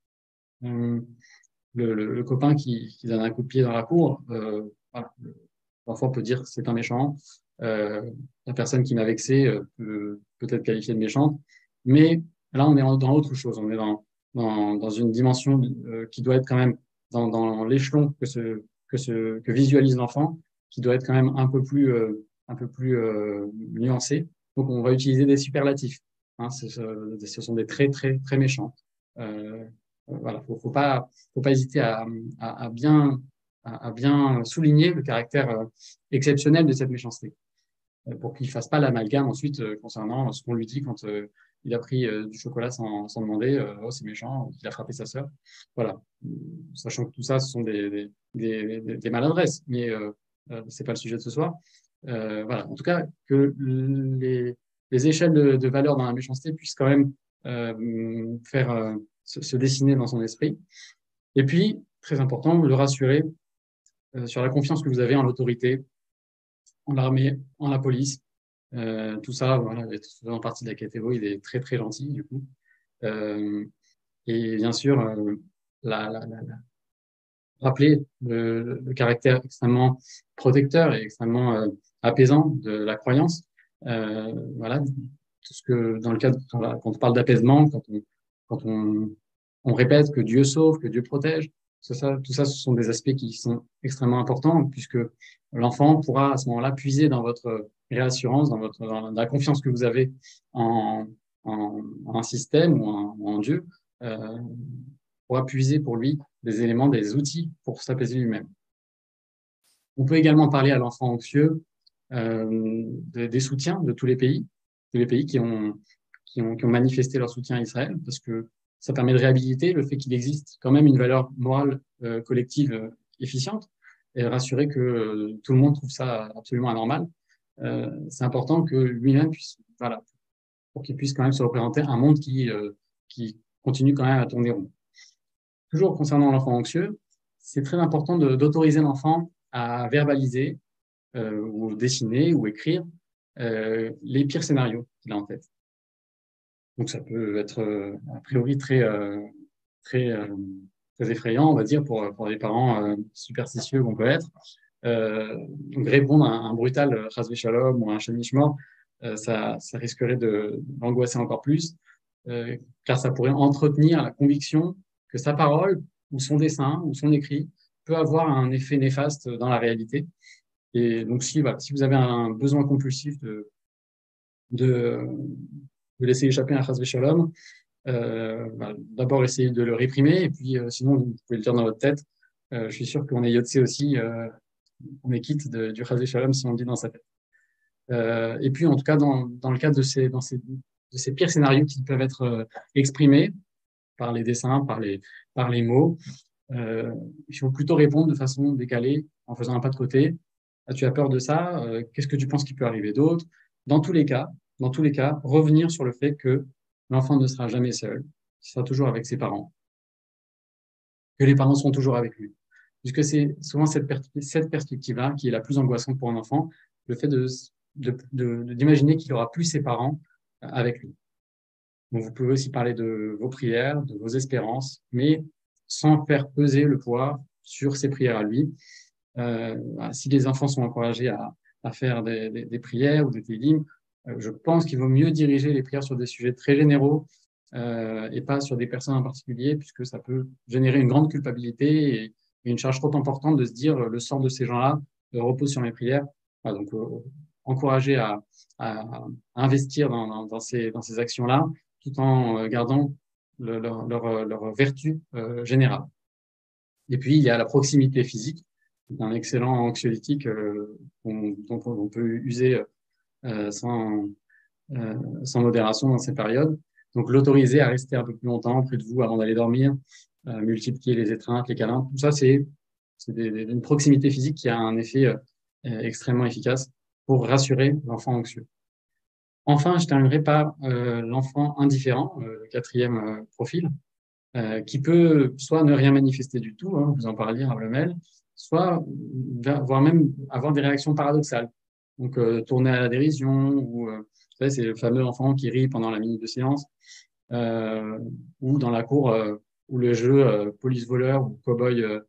Le copain qui donne un coup de pied dans la cour, voilà, l'enfant peut dire c'est un méchant. La personne qui m'a vexé peut être qualifiée de méchante. Mais là, on est dans autre chose. On est dans une dimension qui doit être quand même dans l'échelon que visualise l'enfant, qui doit être quand même un peu plus nuancé. Donc, on va utiliser des superlatifs. Hein, ce sont des traits très, très méchants. Voilà, faut pas hésiter à bien souligner le caractère exceptionnel de cette méchanceté, pour qu'il fasse pas l'amalgame ensuite concernant ce qu'on lui dit quand il a pris du chocolat sans demander, oh c'est méchant, qu'il a frappé sa sœur. Voilà, sachant que tout ça, ce sont des maladresses, mais c'est pas le sujet de ce soir. Voilà, en tout cas que les échelles de valeur dans la méchanceté puissent quand même faire se dessiner dans son esprit. Et puis, très important, le rassurer sur la confiance que vous avez en l'autorité, en l'armée, en la police. Tout ça, voilà, faisant partie de la catégorie des très, très gentils, du coup. Et bien sûr, rappeler le caractère extrêmement protecteur et extrêmement apaisant de la croyance. Voilà, tout ce que dans le cadre quand on parle d'apaisement, quand on répète que Dieu sauve, que Dieu protège, tout ça, ce sont des aspects qui sont extrêmement importants puisque l'enfant pourra à ce moment-là puiser dans votre réassurance, dans la confiance que vous avez en un système ou en Dieu, pourra puiser pour lui des éléments, des outils pour s'apaiser lui-même. On peut également parler à l'enfant anxieux des soutiens de tous les pays qui ont manifesté leur soutien à Israël, parce que ça permet de réhabiliter le fait qu'il existe quand même une valeur morale collective efficiente et rassurer que tout le monde trouve ça absolument anormal. C'est important que lui-même puisse, voilà, pour qu'il puisse quand même se représenter un monde qui continue quand même à tourner rond. Toujours concernant l'enfant anxieux, c'est très important d'autoriser l'enfant à verbaliser ou dessiner ou écrire les pires scénarios qu'il a en tête. Donc ça peut être a priori très effrayant, on va dire, pour les parents superstitieux qu'on peut être. Donc répondre à un brutal chas v'shalom ou à un shanish mort, ça risquerait d'angoisser encore plus, car ça pourrait entretenir la conviction que sa parole ou son dessin ou son écrit peut avoir un effet néfaste dans la réalité. Et donc si vous avez un besoin compulsif de laisser échapper un chas v'shalom, d'abord essayer de le réprimer et puis sinon vous pouvez le dire dans votre tête, je suis sûr qu'on est Yotse aussi, on est quitte du Chas Shalom si on le dit dans sa tête. Et puis, en tout cas, dans le cadre de ces pires scénarios qui peuvent être exprimés par les dessins, par les mots, il faut plutôt répondre de façon décalée, en faisant un pas de côté. Ah, tu as peur de ça, qu'est-ce que tu penses qu'il peut arriver d'autre? Dans tous les cas, revenir sur le fait que l'enfant ne sera jamais seul, il sera toujours avec ses parents, que les parents seront toujours avec lui. Puisque c'est souvent cette perspective-là qui est la plus angoissante pour un enfant, le fait d'imaginer qu'il aura plus ses parents avec lui. Donc, vous pouvez aussi parler de vos prières, de vos espérances, mais sans faire peser le poids sur ses prières à lui. Si les enfants sont encouragés à faire des prières ou des télim, je pense qu'il vaut mieux diriger les prières sur des sujets très généraux et pas sur des personnes en particulier, puisque ça peut générer une grande culpabilité et une charge trop importante de se dire le sort de ces gens-là repose sur mes prières. Voilà, donc, encourager à investir dans ces actions-là, tout en gardant leur vertu générale. Et puis, il y a la proximité physique, un excellent anxiolytique dont on peut user sans modération dans ces périodes. Donc, l'autoriser à rester un peu plus longtemps près de vous avant d'aller dormir, multiplier les étreintes, les câlins, tout ça, c'est une proximité physique qui a un effet extrêmement efficace pour rassurer l'enfant anxieux. Enfin, je terminerai par l'enfant indifférent, le quatrième profil, qui peut soit ne rien manifester du tout, hein, vous en parliez, Rablemel, soit voire même avoir des réactions paradoxales. Donc, tourner à la dérision, ou c'est le fameux enfant qui rit pendant la minute de silence, ou dans la cour où le jeu police-voleur ou cow-boy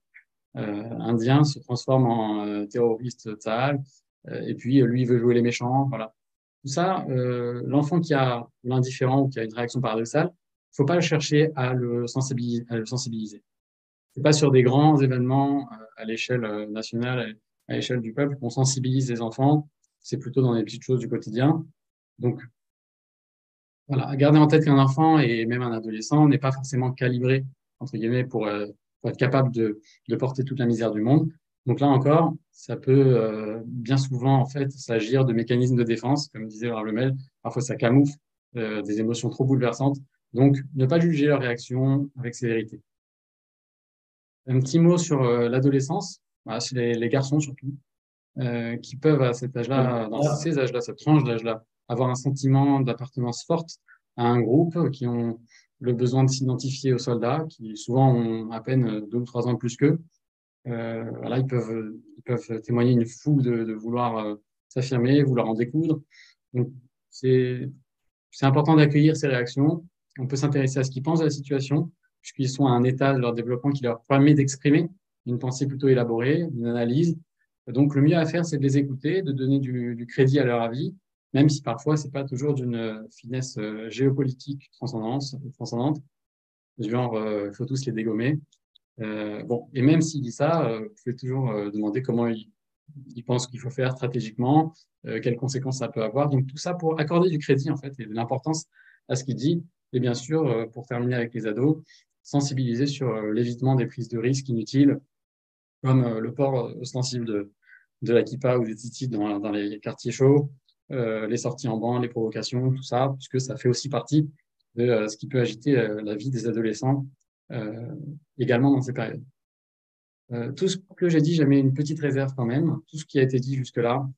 indien se transforme en terroriste Tsahal, et puis lui veut jouer les méchants, voilà. Tout ça, l'enfant qui a l'indifférent ou qui a une réaction paradoxale, il ne faut pas chercher à le sensibiliser. C'est pas sur des grands événements à l'échelle nationale, à l'échelle du peuple qu'on sensibilise les enfants. C'est plutôt dans les petites choses du quotidien. Donc, voilà, garder en tête qu'un enfant et même un adolescent n'est pas forcément calibré, entre guillemets, pour être capable de porter toute la misère du monde. Donc là encore, ça peut bien souvent en fait s'agir de mécanismes de défense, comme disait Laura Lemel. Parfois, ça camoufle des émotions trop bouleversantes. Donc, ne pas juger leur réaction avec sévérité. Un petit mot sur l'adolescence, voilà, chez les garçons surtout, qui peuvent à cet âge-là, dans ces âges-là, cette tranche d'âge-là, avoir un sentiment d'appartenance forte à un groupe, qui ont le besoin de s'identifier aux soldats, qui souvent ont à peine 2 ou 3 ans de plus qu'eux. Voilà, ils peuvent témoigner une fougue de vouloir s'affirmer, vouloir en découdre. Donc, c'est important d'accueillir ces réactions. On peut s'intéresser à ce qu'ils pensent de la situation, puisqu'ils sont à un état de leur développement qui leur permet d'exprimer une pensée plutôt élaborée, une analyse. Donc, le mieux à faire, c'est de les écouter, de donner du crédit à leur avis, même si parfois, c'est pas toujours d'une finesse géopolitique transcendante, genre, il faut tous les dégommer. Bon, et même s'il dit ça, vous pouvez toujours demander comment il pense qu'il faut faire stratégiquement, quelles conséquences ça peut avoir. Donc, tout ça pour accorder du crédit, en fait, et de l'importance à ce qu'il dit. Et bien sûr, pour terminer avec les ados, sensibiliser sur l'évitement des prises de risques inutiles, comme le port ostensible de la kippa ou des titis dans les quartiers chauds, les sorties en banc, les provocations, tout ça, puisque ça fait aussi partie de ce qui peut agiter la vie des adolescents également dans ces périodes. Tout ce que j'ai dit, j'ai mis une petite réserve quand même. Tout ce qui a été dit jusque-là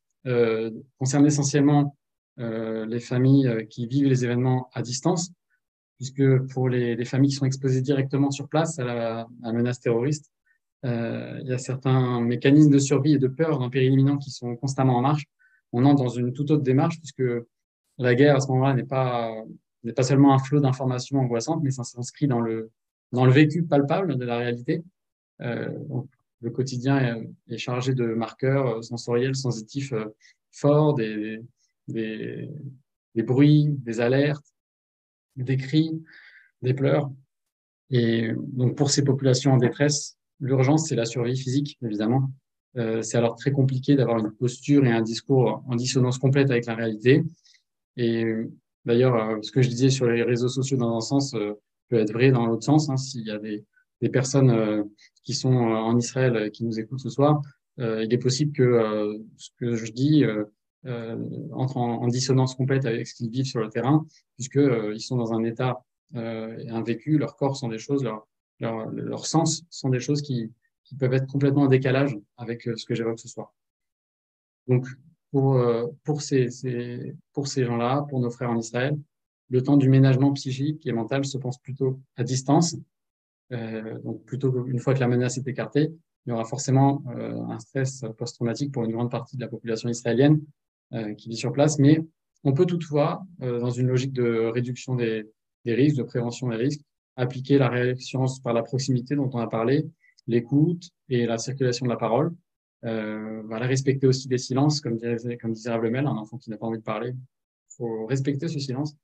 concerne essentiellement les familles qui vivent les événements à distance, puisque pour les familles qui sont exposées directement sur place à la menace terroriste, il y a certains mécanismes de survie et de peur d'un péril imminent qui sont constamment en marche. On entre dans une toute autre démarche, puisque la guerre à ce moment-là n'est pas seulement un flot d'informations angoissantes, mais ça s'inscrit dans le vécu palpable de la réalité. Donc, le quotidien est chargé de marqueurs sensoriels, sensitifs forts, des bruits, des alertes, des cris, des pleurs. Et donc, pour ces populations en détresse, l'urgence, c'est la survie physique, évidemment. C'est alors très compliqué d'avoir une posture et un discours en dissonance complète avec la réalité. Et d'ailleurs, ce que je disais sur les réseaux sociaux dans un sens peut être vrai dans l'autre sens, hein, s'il y a des des personnes qui sont en Israël qui nous écoutent ce soir, il est possible que ce que je dis entre en dissonance complète avec ce qu'ils vivent sur le terrain, puisque ils sont dans un état et un vécu, leurs corps sont des choses, leurs sens sont des choses qui peuvent être complètement en décalage avec ce que j'évoque ce soir. Donc, pour ces gens-là, pour nos frères en Israël, le temps du ménagement psychique et mental se pense plutôt à distance. Donc, plutôt qu'une fois que la menace est écartée, il y aura forcément un stress post-traumatique pour une grande partie de la population israélienne qui vit sur place. Mais on peut toutefois, dans une logique de réduction des risques, de prévention des risques, appliquer la réassurance par la proximité dont on a parlé, l'écoute et la circulation de la parole. Voilà, respecter aussi des silences, comme disait Rablemel, un enfant qui n'a pas envie de parler. Il faut respecter ce silence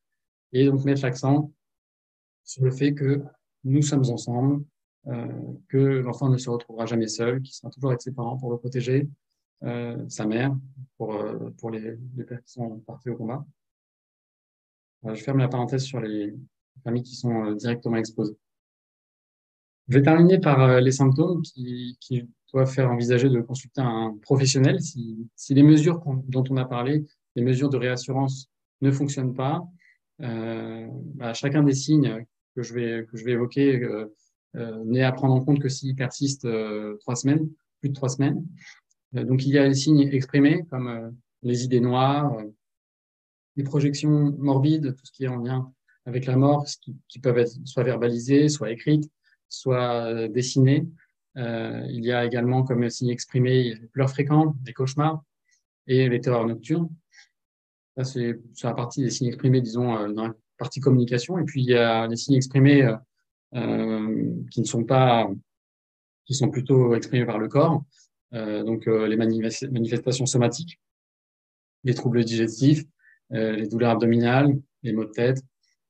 et donc mettre l'accent sur le fait que nous sommes ensemble, que l'enfant ne se retrouvera jamais seul, qu'il sera toujours avec ses parents pour le protéger, sa mère, pour les pères qui sont partis au combat. Je ferme la parenthèse sur les familles qui sont directement exposées. Je vais terminer par les symptômes qui doivent faire envisager de consulter un professionnel. Si les mesures dont on a parlé, les mesures de réassurance ne fonctionnent pas, chacun des signes que je vais évoquer n'est à prendre en compte que s'il persiste 3 semaines, plus de 3 semaines. Donc, il y a les signes exprimés comme les idées noires, les projections morbides, tout ce qui est en lien avec la mort, qui peuvent être soit verbalisées, soit écrites, soit dessinées. Il y a également comme signe exprimé les pleurs fréquents, les cauchemars et les terreurs nocturnes. Ça, c'est sur la partie des signes exprimés, disons, dans la partie communication. Et puis, il y a les signes exprimés qui sont plutôt exprimés par le corps. Donc, les manifestations somatiques, les troubles digestifs, les douleurs abdominales, les maux de tête.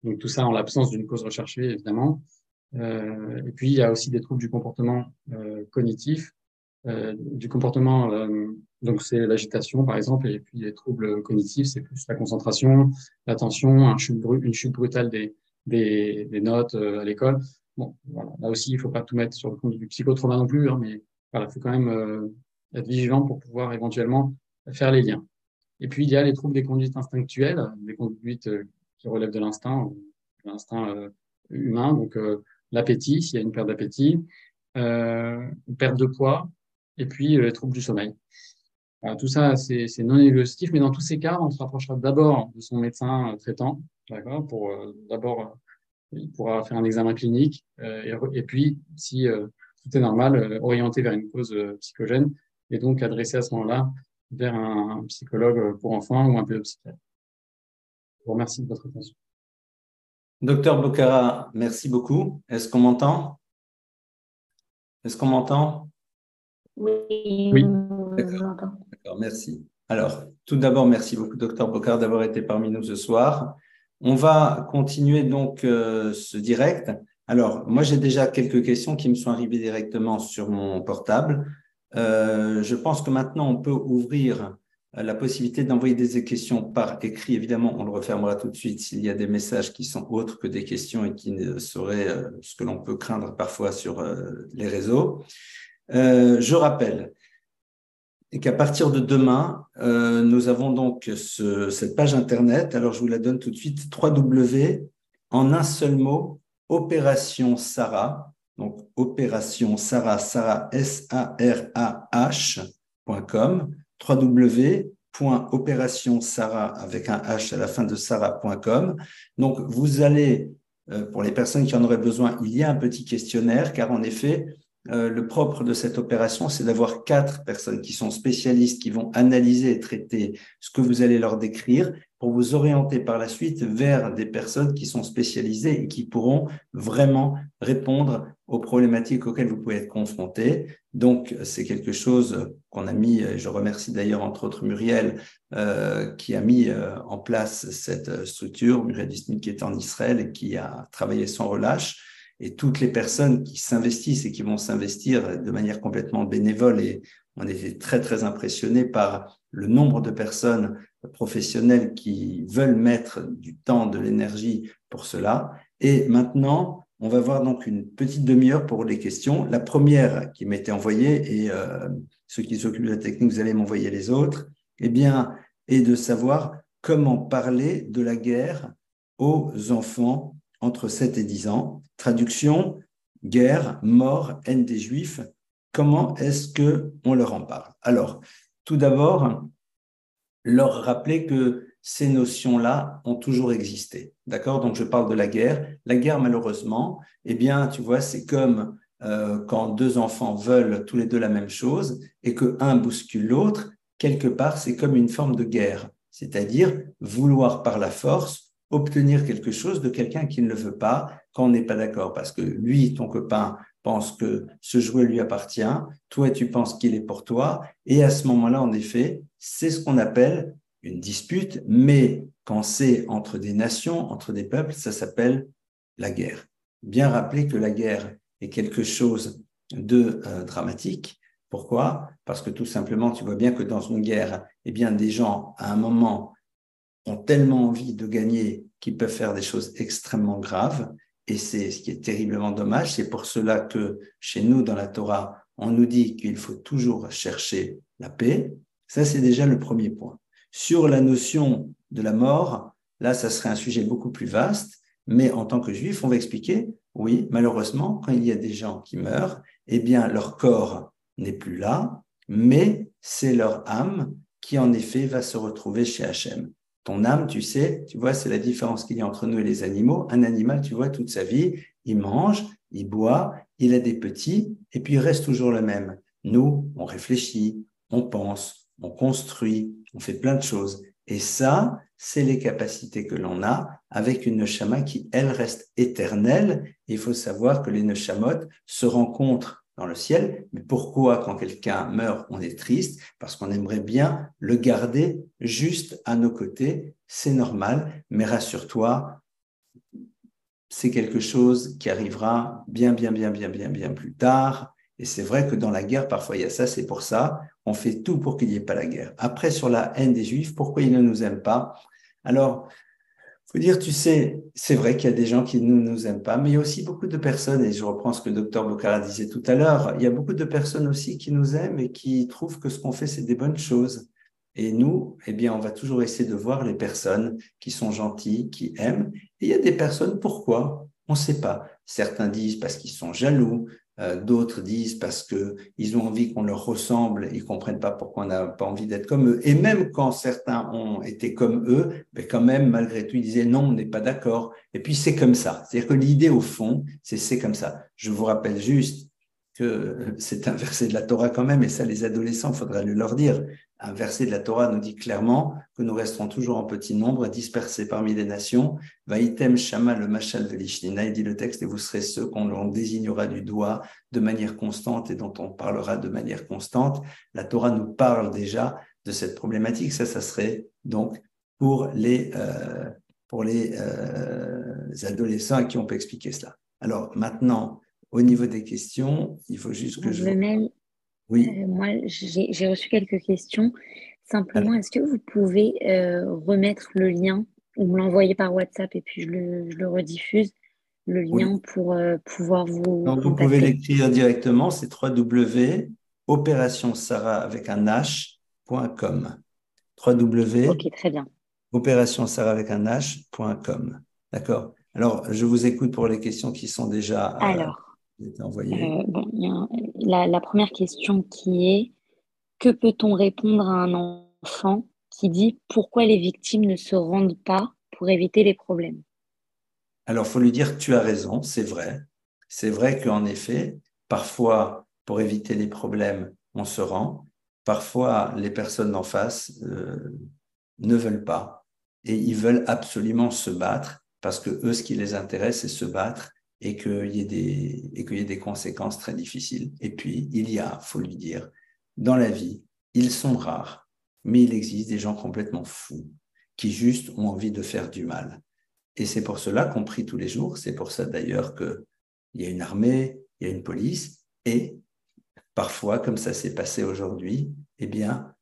Donc, tout ça en l'absence d'une cause recherchée, évidemment. Et puis, il y a aussi des troubles du comportement cognitif, du comportement, donc c'est l'agitation, par exemple, et puis les troubles cognitifs, c'est plus la concentration, l'attention, une chute brutale des notes à l'école. Bon, voilà. Là aussi, il faut pas tout mettre sur le compte du psychotrauma non plus, hein, mais voilà, il faut quand même être vigilant pour pouvoir éventuellement faire les liens. Et puis, il y a les troubles des conduites instinctuelles, des conduites qui relèvent de l'instinct humain, donc l'appétit, s'il y a une perte d'appétit, une perte de poids, et puis les troubles du sommeil. Alors, tout ça, c'est non exhaustif, mais dans tous ces cas, on se rapprochera d'abord de son médecin traitant, d'accord, pour d'abord, il pourra faire un examen clinique, et puis, si tout est normal, orienter vers une cause psychogène, et donc adresser à ce moment-là vers un psychologue pour enfants ou un pédopsychiatre. Je vous remercie de votre attention. Docteur Bocara, merci beaucoup. Est-ce qu'on m'entend? Est-ce qu'on m'entend? Oui. D'accord, merci. Alors, tout d'abord, merci beaucoup, Docteur Bocara, d'avoir été parmi nous ce soir. On va continuer donc ce direct. Alors, moi, j'ai déjà quelques questions qui me sont arrivées directement sur mon portable. Je pense que maintenant, on peut ouvrir la possibilité d'envoyer des questions par écrit. Évidemment, on le refermera tout de suite s'il y a des messages qui sont autres que des questions et qui ne seraient ce que l'on peut craindre parfois sur les réseaux. Je rappelle qu'à partir de demain, nous avons donc cette page Internet. Alors, je vous la donne tout de suite, www, en un seul mot, Opération Sarah, donc Opération Sarah, sarah.com, www.opérationsarah avec un H à la fin de sarah.com. Donc, vous allez, pour les personnes qui en auraient besoin, il y a un petit questionnaire, car en effet, le propre de cette opération, c'est d'avoir 4 personnes qui sont spécialistes, qui vont analyser et traiter ce que vous allez leur décrire pour vous orienter par la suite vers des personnes qui sont spécialisées et qui pourront vraiment répondre aux problématiques auxquelles vous pouvez être confrontés. Donc, c'est quelque chose qu'on a mis, je remercie d'ailleurs entre autres Muriel, qui a mis en place cette structure, Muriel Disney qui est en Israël et qui a travaillé sans relâche. Et toutes les personnes qui s'investissent et qui vont s'investir de manière complètement bénévole. Et on était très, très impressionnés par le nombre de personnes professionnelles qui veulent mettre du temps, de l'énergie pour cela. Et maintenant, On va voir donc une petite demi-heure pour les questions. La première qui m'était envoyée, et ceux qui s'occupent de la technique, vous allez m'envoyer les autres, eh bien, est de savoir comment parler de la guerre aux enfants entre 7 et 10 ans. Traduction, guerre, mort, haine des Juifs. Comment est-ce qu'on leur en parle? Alors, tout d'abord, leur rappeler que ces notions-là ont toujours existé. D'accord? Donc, je parle de la guerre. La guerre, malheureusement, eh bien, tu vois, c'est comme quand deux enfants veulent tous les deux la même chose et que un bouscule l'autre, quelque part, c'est comme une forme de guerre. C'est-à-dire vouloir par la force obtenir quelque chose de quelqu'un qui ne le veut pas quand on n'est pas d'accord. Parce que lui, ton copain, pense que ce jouet lui appartient, toi, tu penses qu'il est pour toi. Et à ce moment-là, en effet, c'est ce qu'on appelle une dispute, mais quand c'est entre des nations, entre des peuples, ça s'appelle la guerre. Bien rappeler que la guerre est quelque chose de dramatique. Pourquoi? Parce que tout simplement, tu vois bien que dans une guerre, eh bien, des gens, à un moment, ont tellement envie de gagner qu'ils peuvent faire des choses extrêmement graves. Et c'est ce qui est terriblement dommage. C'est pour cela que chez nous, dans la Torah, on nous dit qu'il faut toujours chercher la paix. Ça, c'est déjà le premier point. Sur la notion de la mort, là, ça serait un sujet beaucoup plus vaste. Mais en tant que juif, on va expliquer, oui, malheureusement, quand il y a des gens qui meurent, eh bien, leur corps n'est plus là, mais c'est leur âme qui, en effet, va se retrouver chez Hachem. Ton âme, tu sais, tu vois, c'est la différence qu'il y a entre nous et les animaux. Un animal, tu vois, toute sa vie, il mange, il boit, il a des petits, et puis il reste toujours le même. Nous, on réfléchit, on pense, on construit, on fait plein de choses. Et ça, c'est les capacités que l'on a avec une neshama qui, elle, reste éternelle. Et il faut savoir que les neshamot se rencontrent dans le ciel. Mais pourquoi, quand quelqu'un meurt, on est triste? Parce qu'on aimerait bien le garder juste à nos côtés. C'est normal, mais rassure-toi, c'est quelque chose qui arrivera bien plus tard. Et c'est vrai que dans la guerre, parfois, il y a ça. C'est pour ça, on fait tout pour qu'il n'y ait pas la guerre. Après, sur la haine des Juifs, pourquoi ils ne nous aiment pas? Alors, faut dire, tu sais, c'est vrai qu'il y a des gens qui ne nous aiment pas, mais il y a aussi beaucoup de personnes, et je reprends ce que le docteur Bocara disait tout à l'heure, il y a beaucoup de personnes aussi qui nous aiment et qui trouvent que ce qu'on fait, c'est des bonnes choses. Et nous, eh bien, on va toujours essayer de voir les personnes qui sont gentilles, qui aiment. Et il y a des personnes, pourquoi? On ne sait pas. Certains disent parce qu'ils sont jaloux, d'autres disent parce qu'ils ont envie qu'on leur ressemble, ils ne comprennent pas pourquoi on n'a pas envie d'être comme eux. Et même quand certains ont été comme eux, mais quand même, malgré tout, ils disaient non, on n'est pas d'accord. Et puis c'est comme ça. C'est-à-dire que l'idée, au fond, c'est comme ça. Je vous rappelle juste que c'est un verset de la Torah quand même, et ça, les adolescents, il faudra le leur dire. Un verset de la Torah nous dit clairement que nous resterons toujours en petit nombre, dispersés parmi les nations. Vaïtem shama le machal velishnina, il dit le texte, et vous serez ceux qu'on désignera du doigt de manière constante et dont on parlera de manière constante. La Torah nous parle déjà de cette problématique. Ça serait donc pour les adolescents à qui on peut expliquer cela. Alors maintenant, au niveau des questions, il faut juste que je... Oui. Moi, j'ai reçu quelques questions. Simplement, est-ce que vous pouvez remettre le lien ou me l'envoyer par WhatsApp et puis je le rediffuse, le lien pour pouvoir vous Donc, vous pouvez contacter. l'écrire directement, c'est www.operationsarah avec un h.com. Ok, très bien. www.operationsarah avec un h.com. D'accord. Alors, je vous écoute pour les questions qui sont déjà Alors, envoyées. bon, il y a la première question qui est, que peut-on répondre à un enfant qui dit pourquoi les victimes ne se rendent pas pour éviter les problèmes? Alors, il faut lui dire que tu as raison, c'est vrai. C'est vrai qu'en effet, parfois, pour éviter les problèmes, on se rend. Parfois, les personnes en face ne veulent pas et ils veulent absolument se battre parce que eux, ce qui les intéresse, c'est se battre et qu'il y ait des conséquences très difficiles. Et puis, faut lui dire, dans la vie, ils sont rares, mais il existe des gens complètement fous qui juste ont envie de faire du mal. Et c'est pour cela qu'on prie tous les jours. C'est pour ça d'ailleurs qu'il y a une armée, il y a une police. Et parfois, comme ça s'est passé aujourd'hui, eh bien,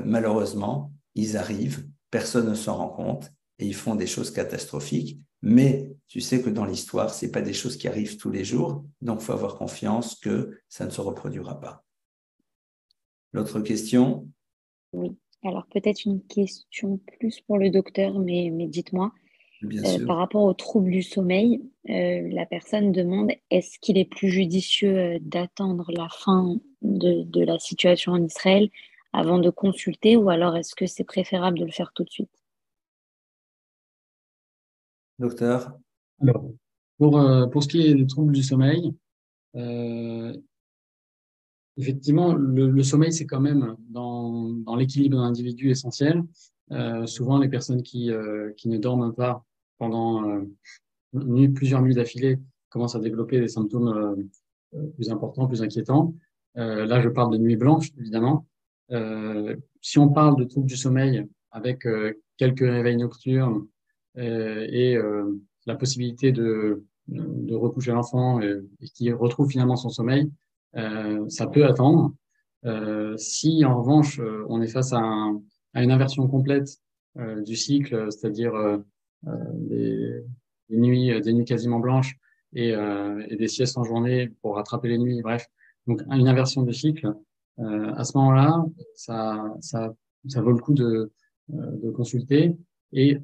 malheureusement, ils arrivent, personne ne s'en rend compte et ils font des choses catastrophiques. Mais tu sais que dans l'histoire, ce n'est pas des choses qui arrivent tous les jours, donc il faut avoir confiance que ça ne se reproduira pas. L'autre question? Oui. Alors peut-être une question plus pour le docteur, mais dites-moi, Bien sûr. par rapport aux troubles du sommeil, la personne demande est-ce qu'il est plus judicieux d'attendre la fin de la situation en Israël avant de consulter ou alors est-ce que c'est préférable de le faire tout de suite? Docteur? Alors, pour ce qui est des troubles du sommeil, euh, effectivement, le sommeil, c'est quand même dans l'équilibre d'un individu essentiel. Souvent, les personnes qui ne dorment pas pendant plusieurs nuits d'affilée commencent à développer des symptômes plus importants, plus inquiétants. Là, je parle de nuit blanche, évidemment. Si on parle de troubles du sommeil avec quelques réveils nocturnes et la possibilité de recoucher l'enfant et qu'il retrouve finalement son sommeil, ça peut attendre. Si en revanche on est face à une inversion complète du cycle, c'est-à-dire des, des nuits quasiment blanches et des siestes en journée pour rattraper les nuits, bref, donc une inversion du cycle, à ce moment-là, ça vaut le coup de consulter. Et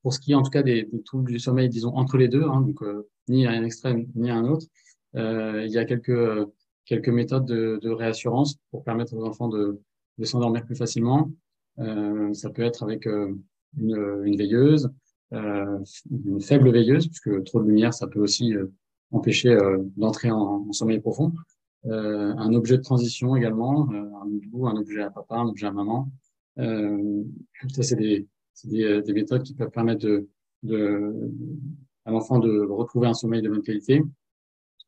pour ce qui est en tout cas des troubles du sommeil, disons entre les deux, hein, donc ni à un extrême ni à un autre, il y a quelques méthodes de réassurance pour permettre aux enfants de s'endormir plus facilement. Ça peut être avec une veilleuse, une faible veilleuse, puisque trop de lumière, ça peut aussi empêcher d'entrer en sommeil profond. Un objet de transition également, un doudou, un objet à papa, un objet à maman. Ça, des méthodes qui peuvent permettre de, à l'enfant de retrouver un sommeil de bonne qualité,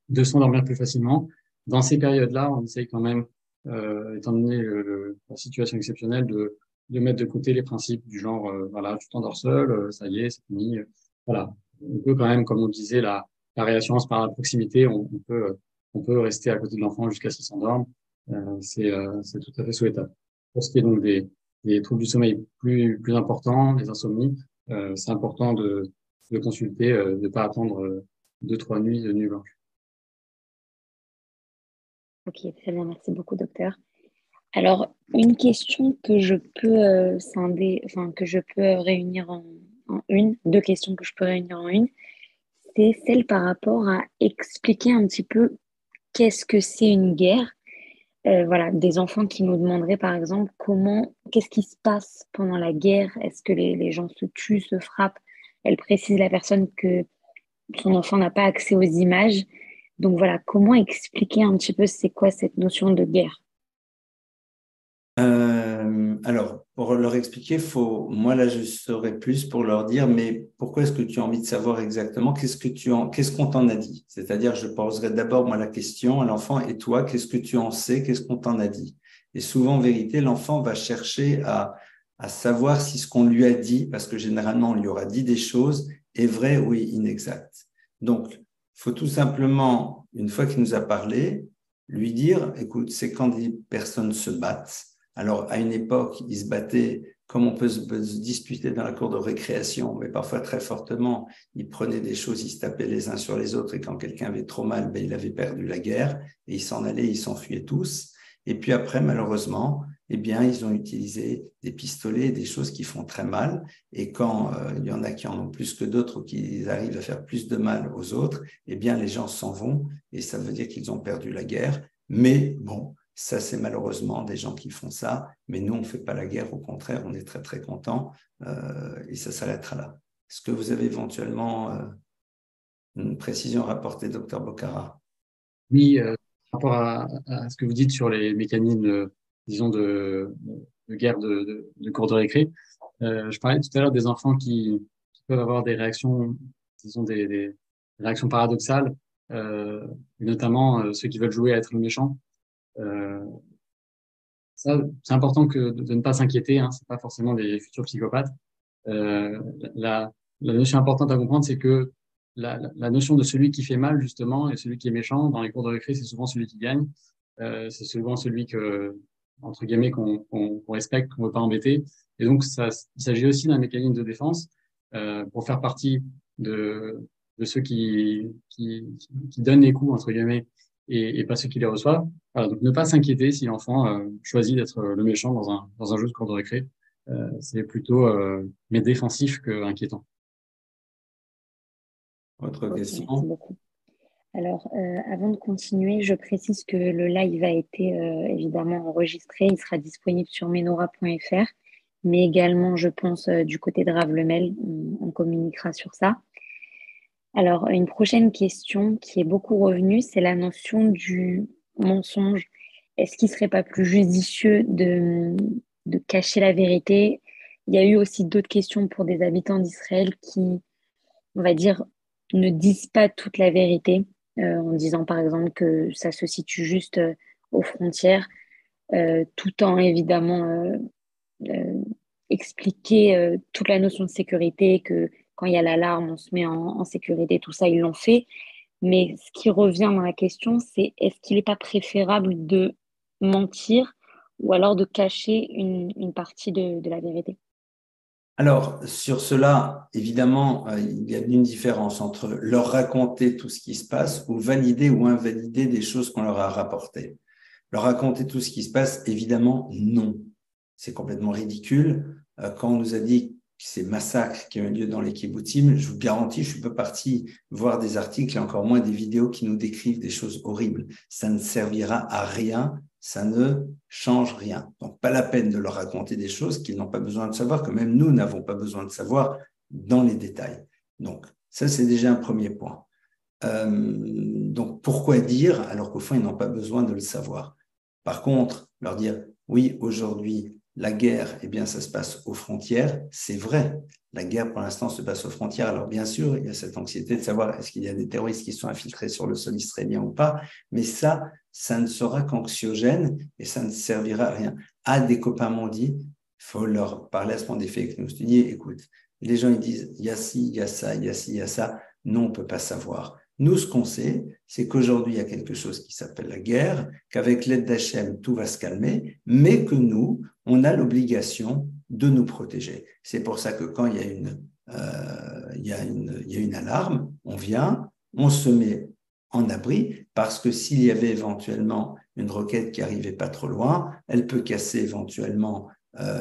de s'endormir plus facilement. Dans ces périodes-là, on essaye quand même, étant donné la situation exceptionnelle, de mettre de côté les principes du genre, voilà, tu t'endors seul, ça y est, c'est fini. Voilà. On peut quand même, comme on disait, la réassurance par la proximité, on peut rester à côté de l'enfant jusqu'à ce qu'il s'endorme. C'est tout à fait souhaitable. Pour ce qui est donc des troubles du sommeil plus importants, les insomnies, c'est important de consulter, de ne pas attendre 2, 3 nuits de nuit blanche. Ok, très bien, merci beaucoup, docteur. Alors, une question que je peux scinder, enfin que je peux réunir en une, deux questions que je peux réunir en une, c'est celle par rapport à expliquer un petit peu qu'est-ce que c'est une guerre. Voilà, des enfants qui nous demanderaient par exemple qu'est-ce qui se passe pendant la guerre? Est-ce que les gens se tuent, se frappent? Elle précise la personne que son enfant n'a pas accès aux images. Donc voilà, comment expliquer un petit peu c'est quoi cette notion de guerre? Alors, pour leur expliquer, moi là, je saurais plus pour leur dire, mais pourquoi est-ce que tu as envie de savoir exactement qu'est-ce qu'on t'en a dit? C'est-à-dire, je poserai d'abord moi la question à l'enfant, et toi, qu'est-ce que tu en sais? Qu'est-ce qu'on t'en a dit? Et souvent, en vérité, l'enfant va chercher à savoir si ce qu'on lui a dit, parce que généralement, on lui aura dit des choses, est vrai ou inexact. Donc, il faut tout simplement, une fois qu'il nous a parlé, lui dire, écoute, c'est quand des personnes se battent. Alors, à une époque, ils se battaient comme on peut se disputer dans la cour de récréation, mais parfois très fortement. Ils prenaient des choses, ils se tapaient les uns sur les autres, et quand quelqu'un avait trop mal, il avait perdu la guerre, et ils s'en allaient, ils s'enfuyaient tous. Et puis après, malheureusement, eh bien, ils ont utilisé des pistolets, des choses qui font très mal. Et quand il y en a qui en ont plus que d'autres ou qui arrivent à faire plus de mal aux autres, eh bien, les gens s'en vont, et ça veut dire qu'ils ont perdu la guerre. Mais bon, ça, c'est malheureusement des gens qui font ça, mais nous, on ne fait pas la guerre, au contraire, on est très, très contents, et ça s'arrêtera là. Est-ce que vous avez éventuellement une précision à rapporter, docteur Bocara? Oui, par rapport à ce que vous dites sur les mécanismes, disons, de guerre de cours de récré, je parlais tout à l'heure des enfants qui peuvent avoir des réactions, disons, des réactions paradoxales, et notamment ceux qui veulent jouer à être le méchant. Euh, Ça, c'est important de ne pas s'inquiéter, hein, c'est pas forcément des futurs psychopathes. Euh, la notion importante à comprendre, c'est que la notion de celui qui fait mal, justement, et celui qui est méchant, dans les cours de récré, c'est souvent celui qui gagne. C'est souvent celui entre guillemets, qu'on respecte, qu'on veut pas embêter. Et donc, il s'agit aussi d'un mécanisme de défense pour faire partie de ceux qui donnent les coups, entre guillemets, et pas ceux qui les reçoivent. Voilà, donc ne pas s'inquiéter si l'enfant choisit d'être le méchant dans un jeu de cour de récré. C'est plutôt mais défensif que inquiétant. Autre Ok, question? merci beaucoup. Alors, avant de continuer, je précise que le live a été évidemment enregistré. Il sera disponible sur menora.fr, mais également, je pense, du côté de Ravlemel, on communiquera sur ça. Alors, une prochaine question qui est beaucoup revenue, c'est la notion du mensonge. Est-ce qu'il ne serait pas plus judicieux de cacher la vérité? Il y a eu aussi d'autres questions pour des habitants d'Israël qui, on va dire, ne disent pas toute la vérité, en disant par exemple que ça se situe juste aux frontières, tout en évidemment euh, expliquer toute la notion de sécurité, que quand il y a l'alarme, on se met en sécurité, tout ça, ils l'ont fait. Mais ce qui revient dans la question, c'est est-ce qu'il n'est pas préférable de mentir ou alors de cacher une partie de la vérité? Alors, sur cela, évidemment, il y a une différence entre leur raconter tout ce qui se passe ou valider ou invalider des choses qu'on leur a rapportées. Leur raconter tout ce qui se passe, évidemment, non. C'est complètement ridicule. Quand on nous a dit que ces massacres qui ont eu lieu dans les kibbutzim, je vous garantis, je suis pas parti voir des articles et encore moins des vidéos qui nous décrivent des choses horribles. Ça ne servira à rien, ça ne change rien. Donc, pas la peine de leur raconter des choses qu'ils n'ont pas besoin de savoir, que même nous n'avons pas besoin de savoir dans les détails. Donc, ça, c'est déjà un premier point. Donc, pourquoi dire alors qu'au fond, ils n'ont pas besoin de le savoir? Par contre, leur dire, oui, aujourd'hui, la guerre, eh bien, ça se passe aux frontières, c'est vrai. La guerre, pour l'instant, se passe aux frontières. Alors, bien sûr, il y a cette anxiété de savoir est-ce qu'il y a des terroristes qui sont infiltrés sur le sol israélien ou pas, mais ça ne sera qu'anxiogène et ça ne servira à rien. Des copains m'ont dit, il faut leur parler à ce moment des fake news. Tu dis, écoute, les gens, ils disent, il y a ci, il y a ça, il y a ci, il y a ça. Non, on ne peut pas savoir. Nous, ce qu'on sait, c'est qu'aujourd'hui, il y a quelque chose qui s'appelle la guerre, qu'avec l'aide d'Hachem, tout va se calmer, mais que nous, on a l'obligation de nous protéger. C'est pour ça que quand il y a une alarme, on vient, on se met en abri, parce que s'il y avait éventuellement une roquette qui arrivait pas trop loin, elle peut casser éventuellement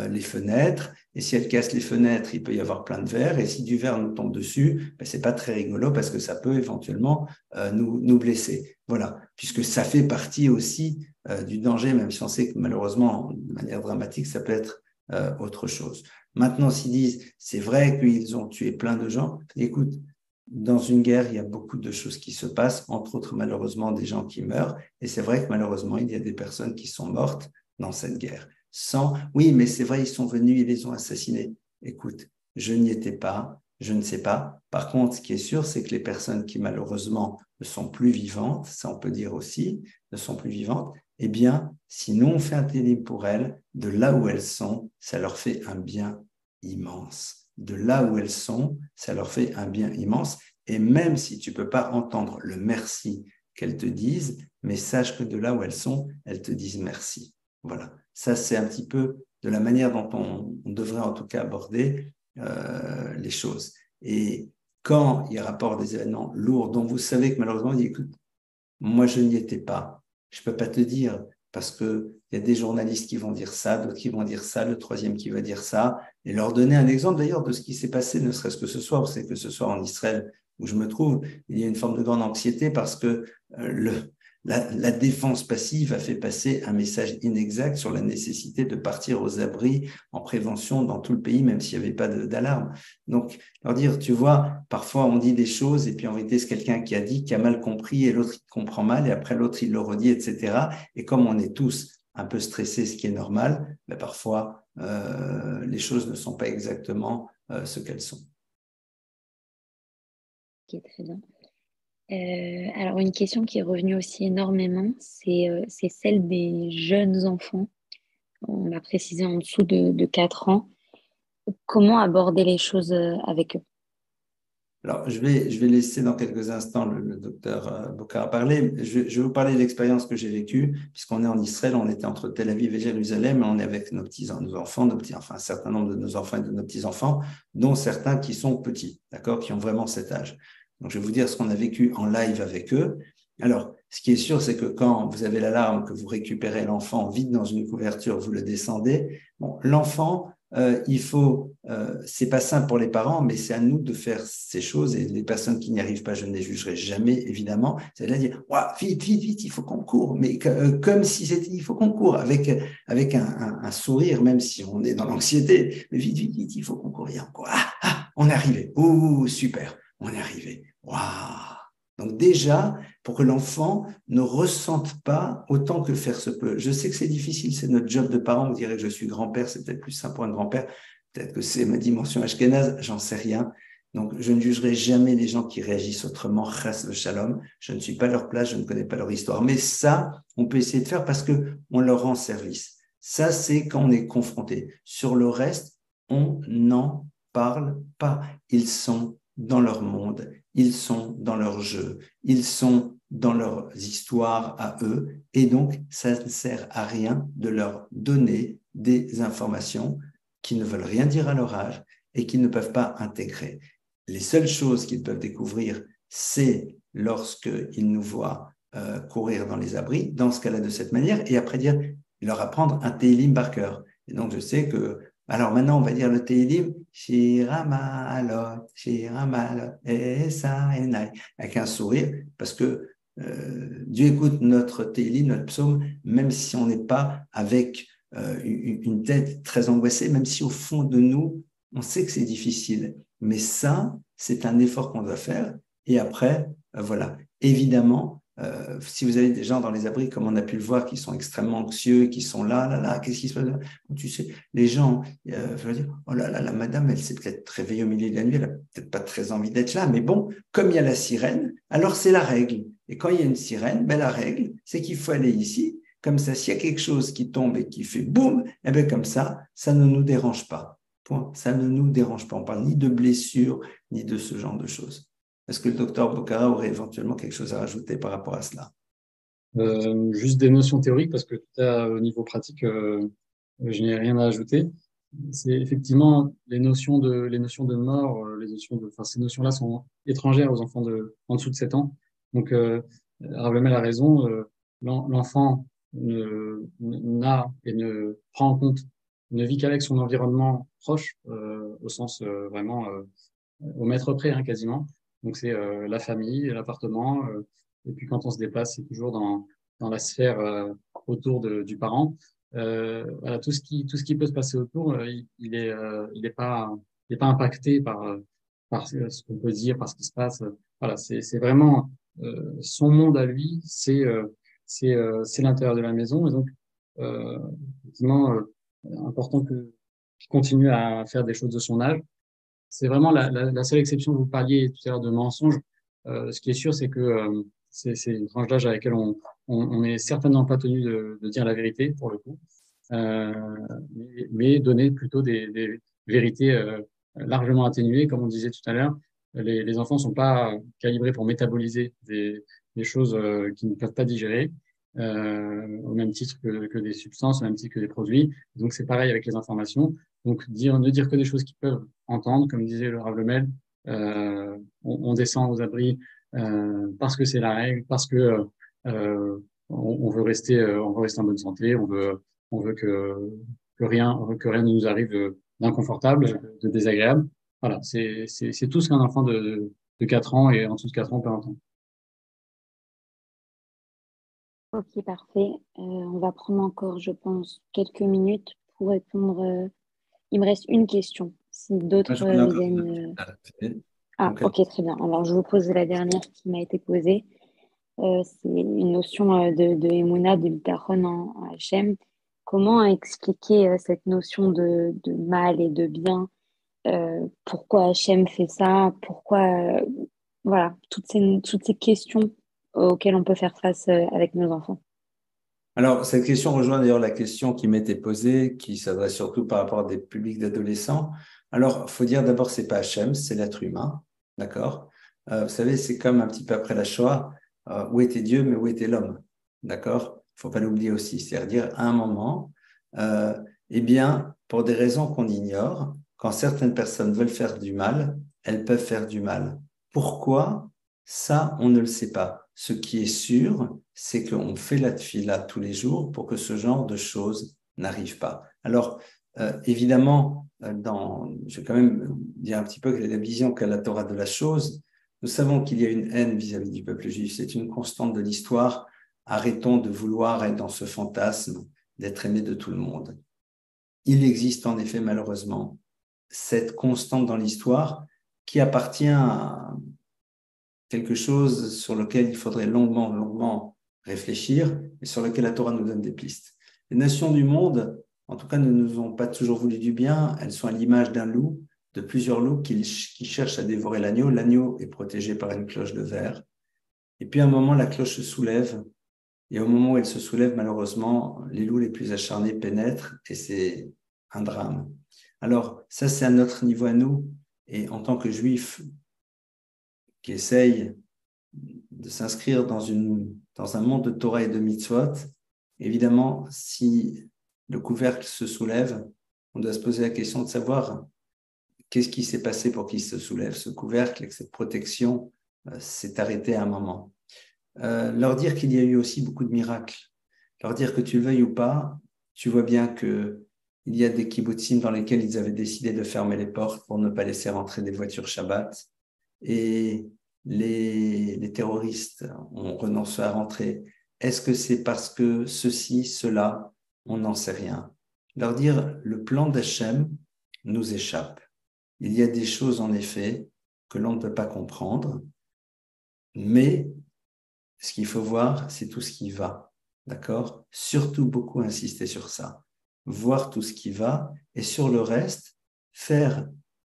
les fenêtres, et si elle casse les fenêtres, il peut y avoir plein de verre, et si du verre nous tombe dessus, ben, c'est pas très rigolo parce que ça peut éventuellement nous blesser. Voilà, puisque ça fait partie aussi du danger, même si on sait que malheureusement, de manière dramatique, ça peut être autre chose. Maintenant, s'ils disent, c'est vrai qu'ils ont tué plein de gens, écoute, dans une guerre, il y a beaucoup de choses qui se passent, entre autres malheureusement des gens qui meurent, et c'est vrai que malheureusement, il y a des personnes qui sont mortes dans cette guerre. Oui, mais c'est vrai, ils sont venus, ils les ont assassinés. Écoute, je n'y étais pas, je ne sais pas. Par contre, ce qui est sûr, c'est que les personnes qui malheureusement ne sont plus vivantes, ça on peut dire aussi, ne sont plus vivantes, eh bien, si nous on fait un télim pour elles, de là où elles sont, ça leur fait un bien immense. De là où elles sont, ça leur fait un bien immense. Et même si tu ne peux pas entendre le merci qu'elles te disent, mais sache que de là où elles sont, elles te disent merci. Voilà. Ça, c'est un petit peu de la manière dont on devrait en tout cas aborder les choses. Et quand il y a rapport des événements lourds dont vous savez que malheureusement, on dit, écoute, moi, je n'y étais pas. Je ne peux pas te dire parce qu'il y a des journalistes qui vont dire ça, d'autres qui vont dire ça, le troisième qui va dire ça, et leur donner un exemple d'ailleurs de ce qui s'est passé, ne serait-ce que ce soir. Vous savez que ce soir en Israël, où je me trouve, il y a une forme de grande anxiété parce que la défense passive a fait passer un message inexact sur la nécessité de partir aux abris en prévention dans tout le pays, même s'il n'y avait pas d'alarme. Donc, leur dire, tu vois, parfois on dit des choses et puis en réalité c'est quelqu'un qui a dit, qui a mal compris et l'autre il comprend mal et après l'autre il le redit, etc. Et comme on est tous un peu stressés, ce qui est normal, ben parfois les choses ne sont pas exactement ce qu'elles sont. Ok, très bien. Alors, une question qui est revenue aussi énormément, c'est celle des jeunes enfants. On l'a précisé en dessous de 4 ans. Comment aborder les choses avec eux? Alors, je vais laisser dans quelques instants le docteur Bocara parler. Je vais vous parler de l'expérience que j'ai vécue, puisqu'on est en Israël, on était entre Tel Aviv et Jérusalem, et on est avec nos enfants, enfin, un certain nombre de nos enfants et de nos petits-enfants, dont certains qui sont petits, d'accord, qui ont vraiment cet âge. Donc, je vais vous dire ce qu'on a vécu en live avec eux. Alors, ce qui est sûr, c'est que quand vous avez l'alarme, que vous récupérez l'enfant vide dans une couverture, vous le descendez. Bon, l'enfant, c'est pas simple pour les parents, mais c'est à nous de faire ces choses. Et les personnes qui n'y arrivent pas, je ne les jugerai jamais, évidemment. C'est-à-dire dire, vite, vite, vite, il faut qu'on court. Mais comme si c'était, il faut qu'on court avec un sourire, même si on est dans l'anxiété. Mais vite, vite, vite, il faut qu'on court. On est arrivé. Ouh, super, on est arrivé. Waouh. Donc déjà, pour que l'enfant ne ressente pas autant que faire se peut. Je sais que c'est difficile, c'est notre job de parent. Vous direz que je suis grand-père, c'est peut-être plus simple pour un grand-père. Peut-être que c'est ma dimension ashkénaze, j'en sais rien. Donc, je ne jugerai jamais les gens qui réagissent autrement, chas shalom. Je ne suis pas leur place, je ne connais pas leur histoire. Mais ça, on peut essayer de faire parce qu'on leur rend service. Ça, c'est quand on est confronté. Sur le reste, on n'en parle pas. Ils sont dans leur monde, ils sont dans leur jeu, ils sont dans leurs histoires à eux, et donc ça ne sert à rien de leur donner des informations qui ne veulent rien dire à leur âge et qu'ils ne peuvent pas intégrer. Les seules choses qu'ils peuvent découvrir, c'est lorsqu'ils nous voient courir dans les abris, dans ce cas-là de cette manière, et après leur apprendre un Tehillim par cœur. Et donc je sais que alors maintenant, on va dire le Tehillim, Shira Maalot, Esa Enai, avec un sourire, parce que Dieu écoute notre Tehillim, notre psaume, même si on n'est pas avec une tête très angoissée, même si au fond de nous, on sait que c'est difficile. Mais ça, c'est un effort qu'on doit faire. Et après, voilà. Évidemment, si vous avez des gens dans les abris, comme on a pu le voir, qui sont extrêmement anxieux, qui sont là, qu'est-ce qui se passe? Tu sais, les gens, je veux dire, oh là là, la madame, elle s'est peut-être réveillée au milieu de la nuit, elle n'a peut-être pas très envie d'être là, mais bon, comme il y a la sirène, alors c'est la règle. Et quand il y a une sirène, la règle, c'est qu'il faut aller ici. Comme ça, s'il y a quelque chose qui tombe et qui fait boum, et bien comme ça ne nous dérange pas. Point. Ça ne nous dérange pas. On parle ni de blessures, ni de ce genre de choses. Est-ce que le docteur Bocara aurait éventuellement quelque chose à rajouter par rapport à cela? Juste des notions théoriques, parce que tout à, au niveau pratique, je n'ai rien à ajouter. C'est effectivement les notions de mort, ces notions-là sont étrangères aux enfants en dessous de 7 ans. Donc, Rav Lemel a raison, l'enfant n'a et ne prend en compte, ne vit qu'avec son environnement proche, au sens vraiment au mètre près, hein, quasiment. Donc, c'est la famille, l'appartement, et puis quand on se déplace, c'est toujours dans la sphère autour du parent. Voilà, tout ce qui peut se passer autour, il est pas impacté par ce qu'on peut dire, par ce qui se passe. Voilà, c'est vraiment son monde à lui, c'est l'intérieur de la maison, et donc effectivement important qu'il continue à faire des choses de son âge. C'est vraiment la seule exception. Vous parliez tout à l'heure de mensonge. Ce qui est sûr, c'est que c'est une tranche d'âge à laquelle on est certainement pas tenu de dire la vérité, pour le coup, mais donner plutôt des vérités largement atténuées, comme on disait tout à l'heure. Les enfants sont pas calibrés pour métaboliser des choses qu'ils ne peuvent pas digérer, au même titre que des substances, au même titre que des produits. Donc c'est pareil avec les informations. Donc ne dire que des choses qu'ils peuvent entendre, comme disait le Rav Lemel, on descend aux abris parce que c'est la règle, parce que on veut rester en bonne santé, on veut que rien ne nous arrive d'inconfortable, de désagréable. Voilà, c'est tout ce qu'un enfant de 4 ans et en dessous de 4 ans peut entendre. Ok, parfait. On va prendre encore, je pense, quelques minutes pour répondre. Il me reste une question. Si d'autres viennent. Ah, ok, très bien. Alors, je vous pose la dernière qui m'a été posée. C'est une notion de Emouna, de Bitachon en Hachem. Comment expliquer cette notion de mal et de bien? Pourquoi Hachem fait ça? Pourquoi voilà, toutes ces questions auxquelles on peut faire face avec nos enfants. Alors, cette question rejoint d'ailleurs la question qui m'était posée, qui s'adresse surtout par rapport à des publics d'adolescents. Alors, il faut dire d'abord, c'est pas Hachem, c'est l'être humain. d'accord? Vous savez, c'est comme un petit peu après la Shoah, où était Dieu, mais où était l'homme, d'accord? Il ne faut pas l'oublier aussi, c'est-à-dire à un moment, eh bien, pour des raisons qu'on ignore, quand certaines personnes veulent faire du mal, elles peuvent faire du mal. Pourquoi? Ça, on ne le sait pas. Ce qui est sûr, c'est qu'on fait la tfila tous les jours pour que ce genre de choses n'arrive pas. Alors, évidemment, je vais quand même dire un petit peu que la vision qu'a la Torah de la chose, nous savons qu'il y a une haine vis-à-vis du peuple juif. C'est une constante de l'histoire. Arrêtons de vouloir être dans ce fantasme d'être aimé de tout le monde. Il existe en effet malheureusement cette constante dans l'histoire qui appartient à quelque chose sur lequel il faudrait longuement réfléchir et sur lequel la Torah nous donne des pistes. Les nations du monde, en tout cas, ne nous ont pas toujours voulu du bien. Elles sont à l'image d'un loup, de plusieurs loups qui cherchent à dévorer l'agneau. L'agneau est protégé par une cloche de verre. Et puis à un moment, la cloche se soulève. Et au moment où elle se soulève, malheureusement, les loups les plus acharnés pénètrent et c'est un drame. Alors, ça, c'est à notre niveau à nous. Et en tant que juifs qui essayent de s'inscrire dans un monde de Torah et de mitzvot, évidemment, si le couvercle se soulève, on doit se poser la question de savoir qu'est-ce qui s'est passé pour qu'il se soulève. Ce couvercle, cette protection s'est arrêtée à un moment. Leur dire qu'il y a eu aussi beaucoup de miracles. Leur dire que tu le veuilles ou pas, tu vois bien qu'il y a des kibbutzim dans lesquels ils avaient décidé de fermer les portes pour ne pas laisser rentrer des voitures Shabbat. Et les terroristes ont renoncé à rentrer. Est-ce que c'est parce que ceci, cela, on n'en sait rien. Leur dire, le plan d'Hachem nous échappe. Il y a des choses, en effet, que l'on ne peut pas comprendre, mais ce qu'il faut voir, c'est tout ce qui va, d'accord? Surtout beaucoup insister sur ça. Voir tout ce qui va et sur le reste, faire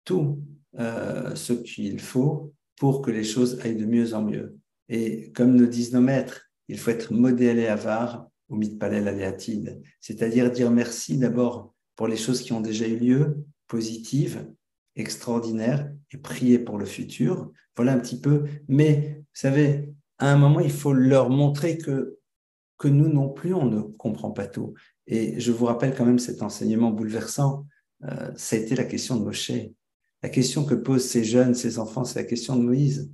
tout ce qu'il faut pour que les choses aillent de mieux en mieux. Et comme nous disent nos maîtres, il faut être modélé avar ou mitpalel aléatide, c'est-à-dire dire merci d'abord pour les choses qui ont déjà eu lieu, positives, extraordinaires, et prier pour le futur. Voilà un petit peu. Mais, vous savez, à un moment, il faut leur montrer que nous non plus, on ne comprend pas tout. Et je vous rappelle quand même cet enseignement bouleversant. Ça a été la question de Moshe. La question que posent ces jeunes, ces enfants, c'est la question de Moïse.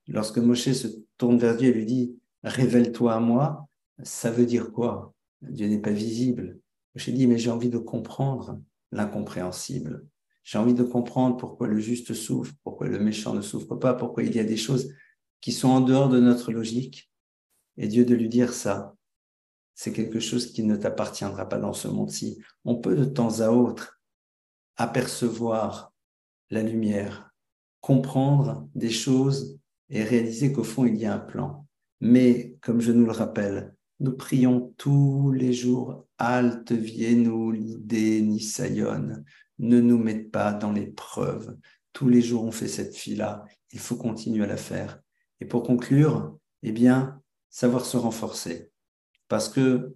Lorsque Moshe se tourne vers Dieu et lui dit « Révèle-toi à moi », ça veut dire quoi? Dieu n'est pas visible. Moshe dit « Mais j'ai envie de comprendre l'incompréhensible. J'ai envie de comprendre pourquoi le juste souffre, pourquoi le méchant ne souffre pas, pourquoi il y a des choses qui sont en dehors de notre logique. » Et Dieu de lui dire ça, c'est quelque chose qui ne t'appartiendra pas dans ce monde-ci. On peut de temps à autre apercevoir la lumière, comprendre des choses et réaliser qu'au fond, il y a un plan. Mais, comme je nous le rappelle, nous prions tous les jours, Alte vienu l'idée nisayon, ne nous mette pas dans l'épreuve. Tous les jours, on fait cette fila, il faut continuer à la faire. Et pour conclure, eh bien, savoir se renforcer. Parce que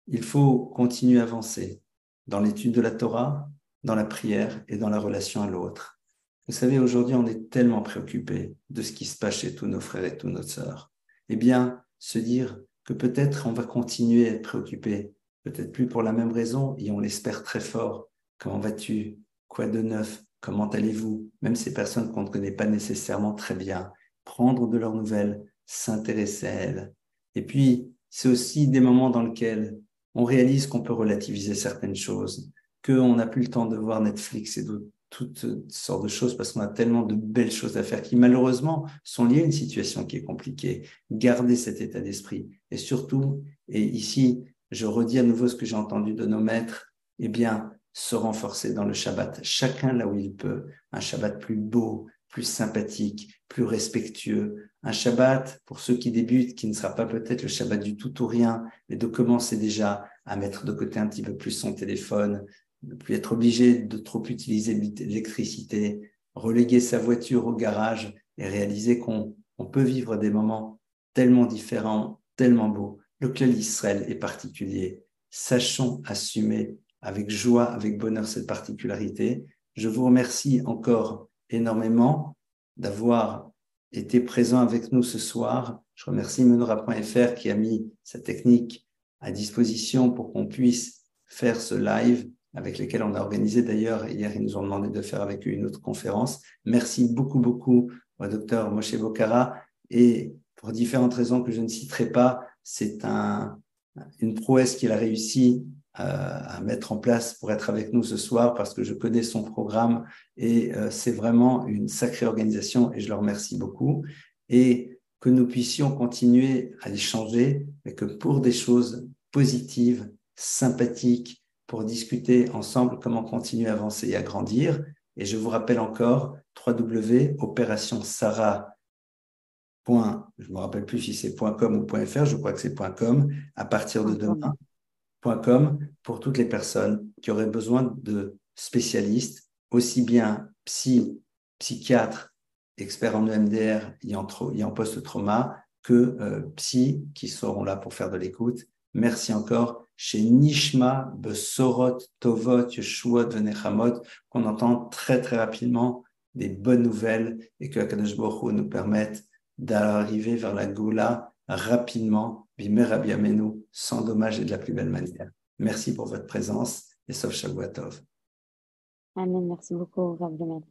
il faut continuer à avancer dans l'étude de la Torah, dans la prière et dans la relation à l'autre. Vous savez, aujourd'hui, on est tellement préoccupé de ce qui se passe chez tous nos frères et toutes nos sœurs. Eh bien, se dire que peut-être on va continuer à être préoccupé, peut-être plus pour la même raison, et on l'espère très fort. Comment vas-tu? Quoi de neuf? Comment allez-vous? Même ces personnes qu'on ne connaît pas nécessairement très bien. Prendre de leurs nouvelles, s'intéresser à elles. Et puis, c'est aussi des moments dans lesquels on réalise qu'on peut relativiser certaines choses, qu'on n'a plus le temps de voir Netflix et toutes sortes de choses parce qu'on a tellement de belles choses à faire qui malheureusement sont liées à une situation qui est compliquée. Garder cet état d'esprit et surtout, et ici je redis à nouveau ce que j'ai entendu de nos maîtres, eh bien se renforcer dans le Shabbat, chacun là où il peut, un Shabbat plus beau, plus sympathique, plus respectueux, un Shabbat pour ceux qui débutent, qui ne sera pas peut-être le Shabbat du tout ou rien, mais de commencer déjà à mettre de côté un petit peu plus son téléphone, ne plus être obligé de trop utiliser l'électricité, reléguer sa voiture au garage et réaliser qu'on peut vivre des moments tellement différents, tellement beaux. Le Klal Israël est particulier. Sachons assumer avec joie, avec bonheur cette particularité. Je vous remercie encore énormément. d'avoir été présent avec nous ce soir. Je remercie Menorah.fr qui a mis sa technique à disposition pour qu'on puisse faire ce live avec lesquels on a organisé d'ailleurs. Hier, ils nous ont demandé de faire avec eux une autre conférence. Merci beaucoup, beaucoup au docteur Moshe Bocara. Et pour différentes raisons que je ne citerai pas, c'est une prouesse qu'il a réussi à mettre en place pour être avec nous ce soir parce que je connais son programme et c'est vraiment une sacrée organisation et je le remercie beaucoup. Et que nous puissions continuer à échanger, mais que pour des choses positives, sympathiques, pour discuter ensemble comment continuer à avancer et à grandir. Et je vous rappelle encore www.opérationsarah. Je ne me rappelle plus si c'est .com ou .fr, je crois que c'est .com, à partir de demain, .com, pour toutes les personnes qui auraient besoin de spécialistes, aussi bien psychiatres, experts en EMDR et en post-trauma, que psy qui seront là pour faire de l'écoute. Merci encore. Chez Nishma, Besorot, Tovot, Yeshuot, Venechamot, qu'on entend très très rapidement des bonnes nouvelles et que Akadosh Baruch Hu nous permette d'arriver vers la Goula rapidement, Bimer Abiamenu, sans dommage et de la plus belle manière. Merci pour votre présence et sauf Shavuot Tov. Amen, merci beaucoup, Rav Lemel.